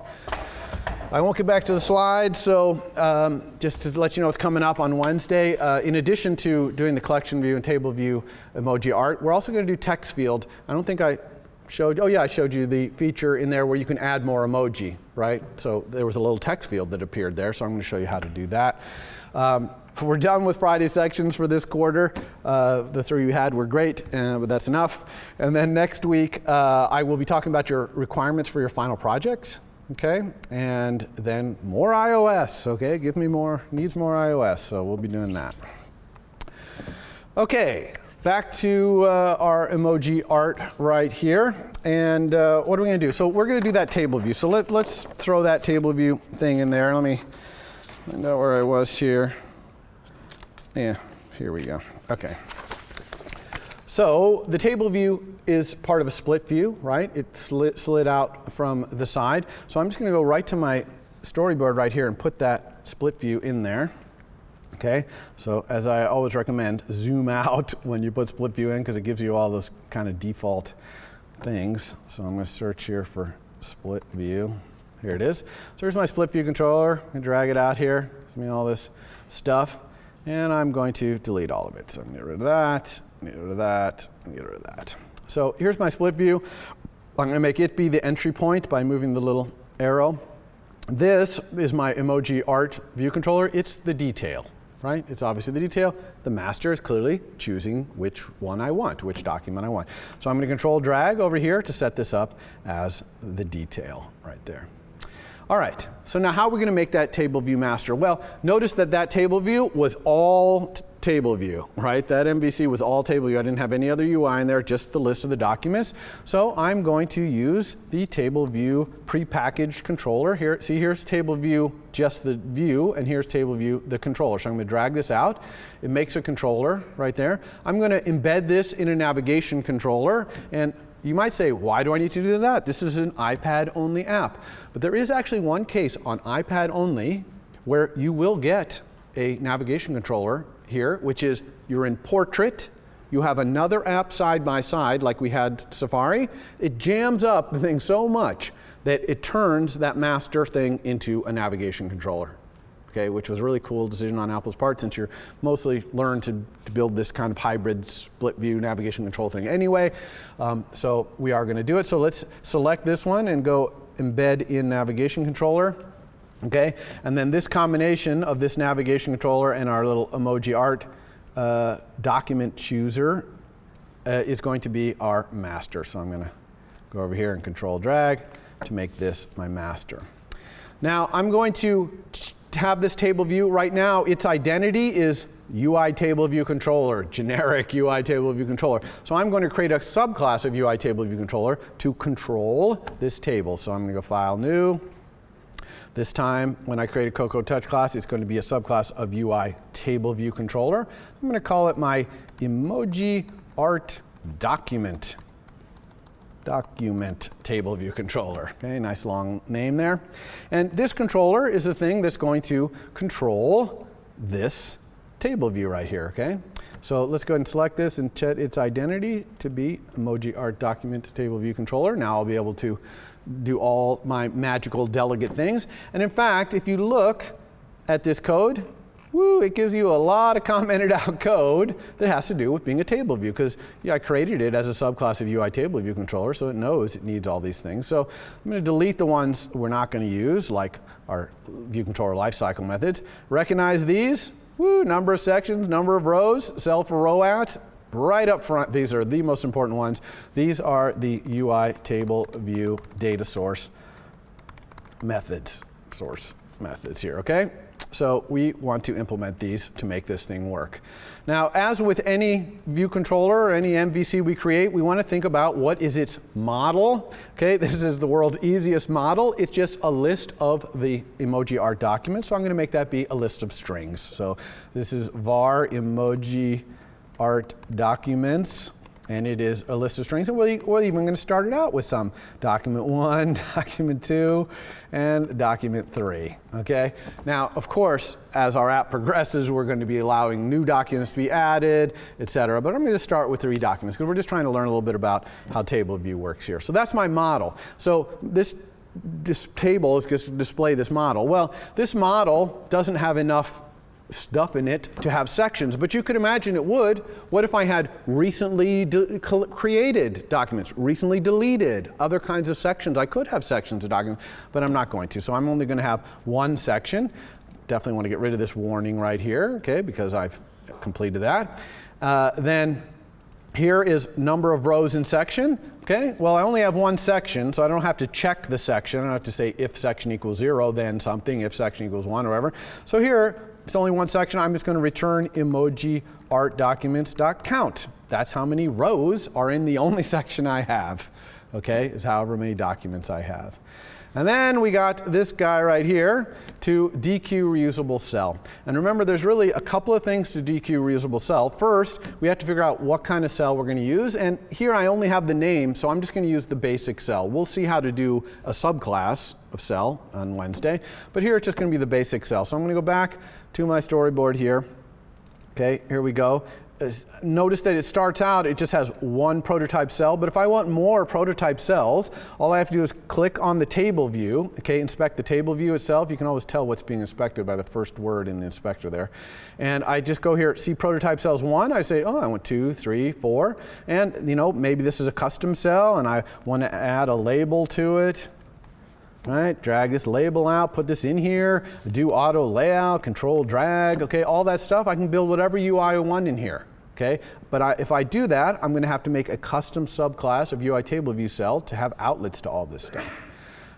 I won't get back to the slides, so just to let you know what's coming up on Wednesday, in addition to doing the collection view and table view emoji art, we're also going to do text field. I don't think I showed, oh yeah, I showed you the feature in there where you can add more emoji, right? So there was a little text field that appeared there, so I'm going to show you how to do that. We're done with Friday sections for this quarter. The three we had were great, but that's enough. And then next week, I will be talking about your requirements for your final projects. Okay, and then more iOS. Okay, needs more iOS, so we'll be doing that. Okay, back to our emoji art right here. And what are we going to do? So we're going to do that table view. So let's throw that table view thing in there. Let me find out where I was here. Yeah, here we go. Okay. So the table view is part of a split view, right? It slid out from the side. So I'm just going to go right to my storyboard right here and put that split view in there. Okay, so as I always recommend, zoom out when you put split view in because it gives you all those kind of default things. So I'm going to search here for split view. Here it is. So here's my split view controller. I'm going to drag it out here. Gives me all this stuff. And I'm going to delete all of it. So I'm going to get rid of that, get rid of that, and get rid of that. So here's my split view. I'm going to make it be the entry point by moving the little arrow. This is my Emoji Art View controller. It's the detail, right? It's obviously the detail. The master is clearly choosing which one I want, which document I want. So I'm going to control drag over here to set this up as the detail right there. All right, so now how are we going to make that table view master? Well, notice that table view was all table view, right? That MVC was all table view. I didn't have any other UI in there, just the list of the documents. So I'm going to use the table view prepackaged controller. Here, see, here's table view, just the view, and here's table view, the controller. So I'm going to drag this out. It makes a controller right there. I'm going to embed this in a navigation controller, and you might say, why do I need to do that? This is an iPad-only app. But there is actually one case on iPad only where you will get a navigation controller here, which is you're in Portrait. You have another app side by side, like we had Safari. It jams up the thing so much that it turns that master thing into a navigation controller. Okay, which was a really cool decision on Apple's part since you're mostly learned to build this kind of hybrid split view navigation control thing anyway. So we are going to do it. So let's select this one and go embed in navigation controller. Okay, and then this combination of this navigation controller and our little emoji art document chooser is going to be our master. So I'm going to go over here and control drag to make this my master. Now I'm going to have this table view. Right now, its identity is UI table view controller, generic UI table view controller. So I'm going to create a subclass of UI table view controller to control this table. So I'm going to go File, New. This time, when I create a Cocoa Touch class, it's going to be a subclass of UI table view controller. I'm going to call it my Emoji Art Document table view controller. Okay, nice long name there. And this controller is the thing that's going to control this table view right here, okay? So let's go ahead and select this and set its identity to be Emoji Art Document Table View Controller. Now I'll be able to do all my magical delegate things. And in fact, if you look at this code, woo, it gives you a lot of commented out code that has to do with being a table view, because yeah, I created it as a subclass of UI Table View Controller, so it knows it needs all these things. So I'm going to delete the ones we're not going to use, like our view controller lifecycle methods. Recognize these, woo, number of sections, number of rows, cell for row at, right up front. These are the most important ones. These are the UI Table View data source methods here, okay? So we want to implement these to make this thing work. Now, as with any view controller or any MVC we create, we want to think about what is its model. Okay, this is the world's easiest model. It's just a list of the emoji art documents. So I'm going to make that be a list of strings. So this is var emoji art documents. And it is a list of strings, and we're even going to start it out with some document 1, document 2, and document 3, okay? Now, of course, as our app progresses, we're going to be allowing new documents to be added, etc. But I'm going to start with 3 documents, because we're just trying to learn a little bit about how TableView works here. So that's my model. So this table is just to display this model. Well, this model doesn't have enough stuff in it to have sections, but you could imagine it would. What if I had recently created documents, recently deleted, other kinds of sections? I could have sections of documents, but I'm not going to. So I'm only going to have one section. Definitely want to get rid of this warning right here, okay, because I've completed that. Then here is number of rows in section. Okay, well, I only have one section, so I don't have to check the section. I don't have to say if section equals 0, then something, if section equals 1, or whatever. So here, it's only one section. I'm just going to return emoji art documents.count. That's how many rows are in the only section I have. Okay, is however many documents I have. And then we got this guy right here to DQ reusable cell. And remember, there's really a couple of things to DQ reusable cell. First, we have to figure out what kind of cell we're going to use. And here I only have the name, so I'm just going to use the basic cell. We'll see how to do a subclass of cell on Wednesday. But here it's just going to be the basic cell. So I'm going to go back to my storyboard here. Okay, here we go. Notice that it starts out, it just has one prototype cell, but if I want more prototype cells, all I have to do is click on the table view, okay, inspect the table view itself. You can always tell what's being inspected by the first word in the inspector there. And I just go here, see prototype cells 1, I say, oh, I want 2, 3, 4, and you know, maybe this is a custom cell and I want to add a label to it. Right, drag this label out, put this in here, do auto layout, control drag, okay, all that stuff. I can build whatever UI I want in here, okay? But if I do that, I'm going to have to make a custom subclass of UI Table View cell to have outlets to all this stuff.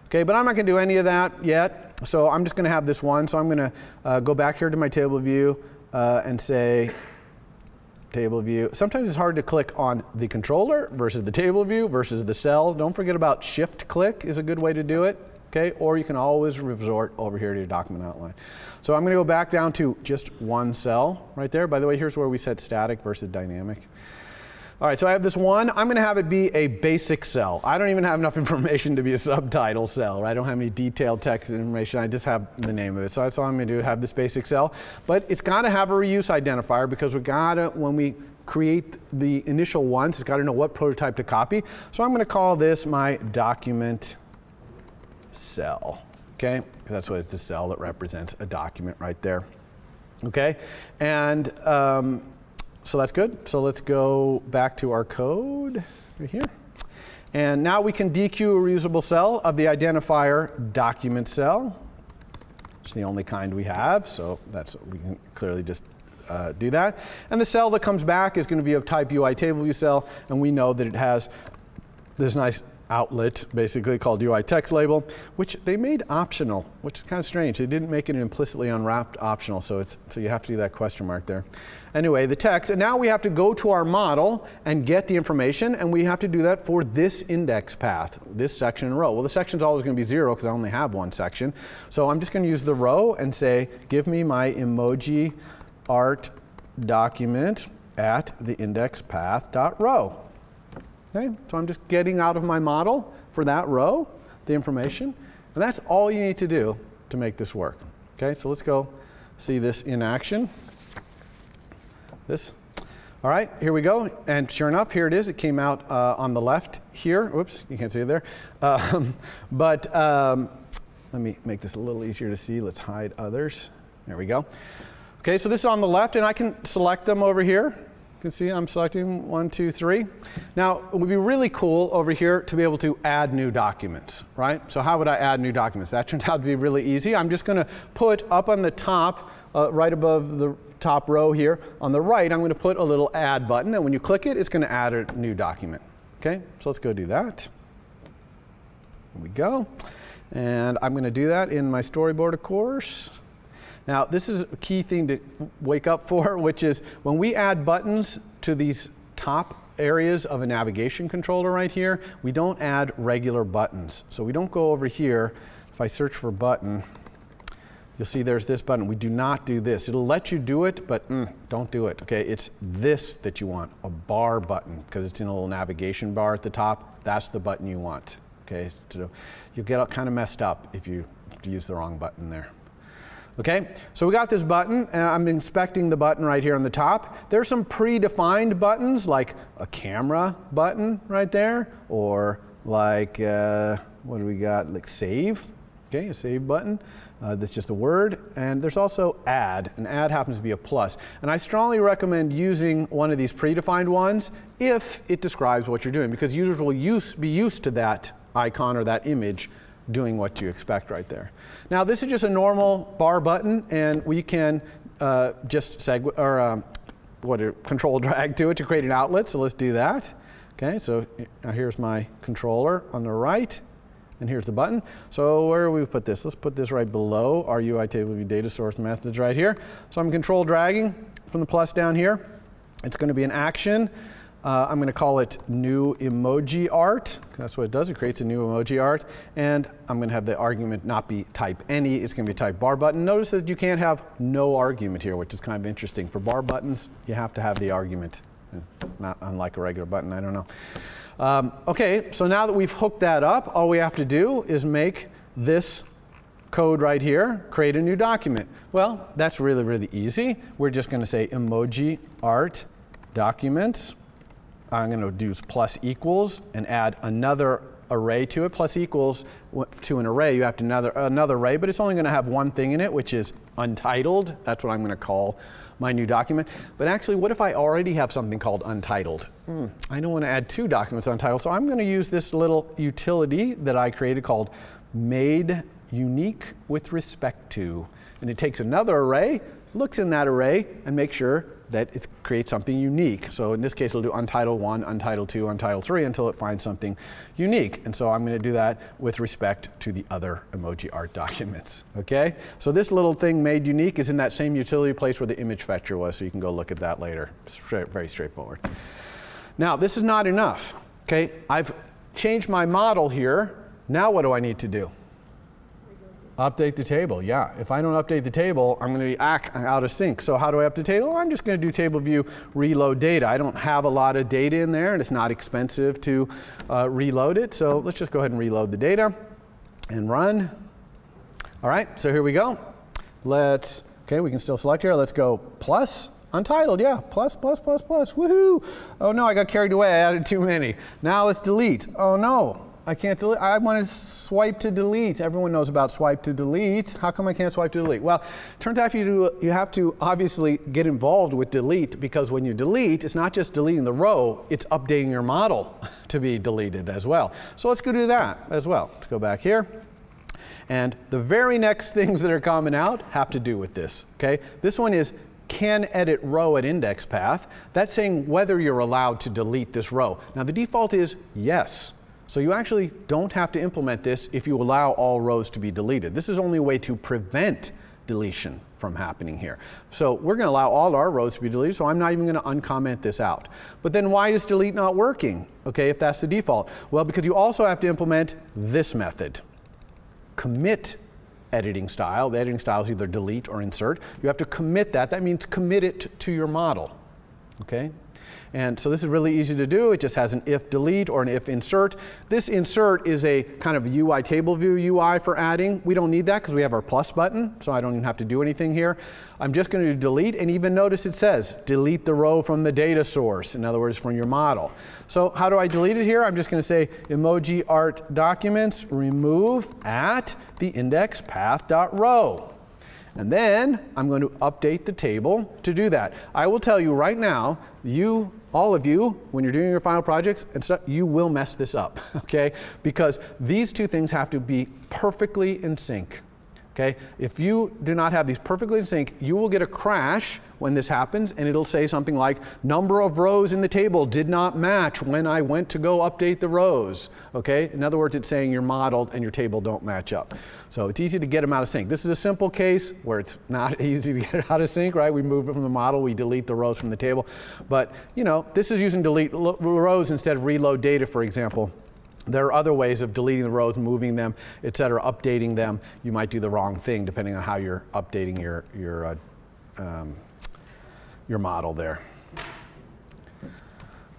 Okay, but I'm not going to do any of that yet, so I'm just going to have this one. So I'm going to go back here to my table view and say table view. Sometimes it's hard to click on the controller versus the table view versus the cell. Don't forget about shift click is a good way to do it. Okay, or you can always resort over here to your document outline. So I'm going to go back down to just one cell right there. By the way, here's where we set static versus dynamic. All right, so I have this one. I'm going to have it be a basic cell. I don't even have enough information to be a subtitle cell, right? I don't have any detailed text information. I just have the name of it. So that's all I'm going to do, have this basic cell. But it's got to have a reuse identifier because we got to, when we create the initial ones, it's got to know what prototype to copy. So I'm going to call this my document cell, okay? That's what it's a cell that represents a document right there, okay? And so that's good. So let's go back to our code right here. And now we can DQ a reusable cell of the identifier document cell. It's the only kind we have, so that's we can clearly just do that. And the cell that comes back is going to be of type UI Table View cell, and we know that it has this nice outlet, basically called UI text label, which they made optional, which is kind of strange. They didn't make it an implicitly unwrapped optional, so you have to do that question mark there. Anyway, the text, and now we have to go to our model and get the information, and we have to do that for this index path, this section and row. Well, the section's always going to be 0 because I only have one section. So I'm just going to use the row and say, give me my emoji art document at the index path dot row. Okay, so I'm just getting out of my model for that row the information, and that's all you need to do to make this work. Okay, so let's go see this in action. this. All right, here we go. And sure enough, here it is. It came out on the left here. Whoops, you can't see it there. Let me make this a little easier to see. Let's hide others. There we go. Okay, so this is on the left, and I can select them over here. You can see I'm selecting 1, 2, 3. Now, it would be really cool over here to be able to add new documents, right? So how would I add new documents? That turned out to be really easy. I'm just going to put up on the top, right above the top row here, on the right, I'm going to put a little add button, and when you click it, it's going to add a new document. Okay, so let's go do that. Here we go. And I'm going to do that in my storyboard, of course. Now, this is a key thing to wake up for, which is when we add buttons to these top areas of a navigation controller right here, we don't add regular buttons. So we don't go over here. If I search for button, you'll see there's this button. We do not do this. It'll let you do it, but don't do it. Okay, it's this that you want, a bar button, because it's in a little navigation bar at the top. That's the button you want. Okay, so you'll get kind of messed up if you use the wrong button there. Okay, so we got this button, and I'm inspecting the button right here on the top. There's some predefined buttons, like a camera button right there, or like, what do we got, like save, okay, a save button. That's just a word. And there's also add, and add happens to be a plus. And I strongly recommend using one of these predefined ones if it describes what you're doing, because users will be used to that icon or that image doing what you expect right there. Now, this is just a normal bar button, and we can just control drag to it to create an outlet. So let's do that. Okay, so here's my controller on the right, and here's the button. So where do we put this? Let's put this right below our UI TableView data source methods right here. So I'm control dragging from the plus down here. It's going to be an action. I'm going to call it new emoji art. That's what it does. It creates a new emoji art. And I'm going to have the argument not be type any. It's going to be type bar button. Notice that you can't have no argument here, which is kind of interesting. For bar buttons, you have to have the argument, not unlike a regular button. I don't know. OK, so now that we've hooked that up, all we have to do is make this code right here, create a new document. Well, that's really, really easy. We're just going to say emoji art documents. I'm going to do plus equals and add another array to it. Plus equals to an array, you have to another array, but it's only going to have one thing in it, which is untitled. That's what I'm going to call my new document. But actually, what if I already have something called untitled? I don't want to add two documents untitled, so I'm going to use this little utility that I created called made unique with respect to. And it takes another array, looks in that array, and makes sure that it creates something unique. So in this case, it'll do untitled 1, untitled 2, untitled 3 until it finds something unique. And so I'm going to do that with respect to the other emoji art documents. Okay? So this little thing made unique is in that same utility place where the image fetcher was, so you can go look at that later. It's very straightforward. Now, this is not enough. Okay? I've changed my model here. Now what do I need to do? Update the table, yeah. If I don't update the table, I'm going to be out of sync. So how do I update the table? I'm just going to do TableView reload data. I don't have a lot of data in there, and it's not expensive to reload it. So let's just go ahead and reload the data and run. All right, so here we go. Okay, we can still select here. Let's go plus. Untitled, yeah, plus, woohoo. Oh no, I got carried away, I added too many. Now let's delete. Oh no. I can't delete. I want to swipe to delete. Everyone knows about swipe to delete. How come I can't swipe to delete? Well, it turns out you have to obviously get involved with delete, because when you delete, it's not just deleting the row, it's updating your model to be deleted as well. So let's go do that as well. Let's go back here. And the very next things that are coming out have to do with this. Okay? This one is can edit row at index path. That's saying whether you're allowed to delete this row. Now the default is yes. So you actually don't have to implement this if you allow all rows to be deleted. This is only a way to prevent deletion from happening here. So we're going to allow all our rows to be deleted, so I'm not even going to uncomment this out. But then why is delete not working, okay, if that's the default? Well, because you also have to implement this method, commit editing style. The editing style is either delete or insert. You have to commit that. That means commit it to your model, okay? And so this is really easy to do. It just has an if delete or an if insert. This insert is a kind of UI TableView UI for adding. We don't need that because we have our plus button, so I don't even have to do anything here. I'm just going to delete, and even notice it says delete the row from the data source, in other words, from your model. So how do I delete it here? I'm just going to say Emoji Art Documents, remove at the index path.row. And then I'm going to update the table to do that. I will tell you right now, all of you, when you're doing your final projects and stuff, you will mess this up, okay? Because these two things have to be perfectly in sync, okay? If you do not have these perfectly in sync, you will get a crash when this happens, and it'll say something like, number of rows in the table did not match when I went to go update the rows, okay? In other words, it's saying your model and your table don't match up. So it's easy to get them out of sync. This is a simple case where it's not easy to get it out of sync, right? We move it from the model, we delete the rows from the table. But, you know, this is using delete rows instead of reload data, for example. There are other ways of deleting the rows, moving them, et cetera, updating them. You might do the wrong thing depending on how you're updating your model there.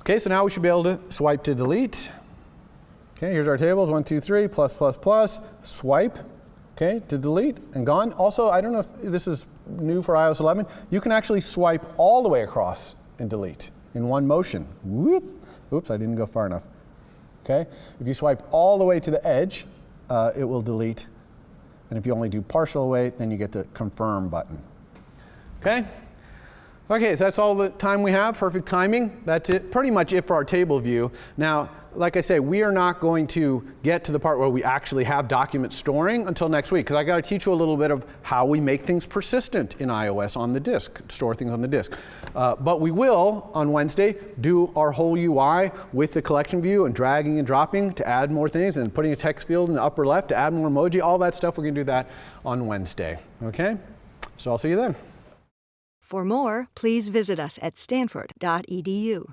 Okay, so now we should be able to swipe to delete. Okay, here's our tables, 1, 2, 3, plus, plus, plus, swipe, okay, to delete, and gone. Also, I don't know if this is new for iOS 11, you can actually swipe all the way across and delete in one motion. Whoop. Oops, I didn't go far enough. Okay, if you swipe all the way to the edge, it will delete. And if you only do partial away, then you get the confirm button. Okay? Okay, so that's all the time we have, perfect timing. That's it, pretty much it for our table view. Now, like I say, we are not going to get to the part where we actually have document storing until next week, because I got to teach you a little bit of how we make things persistent in iOS on the disk, store things on the disk. But we will, on Wednesday, do our whole UI with the collection view and dragging and dropping to add more things and putting a text field in the upper left to add more emoji, all that stuff. We're going to do that on Wednesday. Okay? So I'll see you then. For more, please visit us at stanford.edu.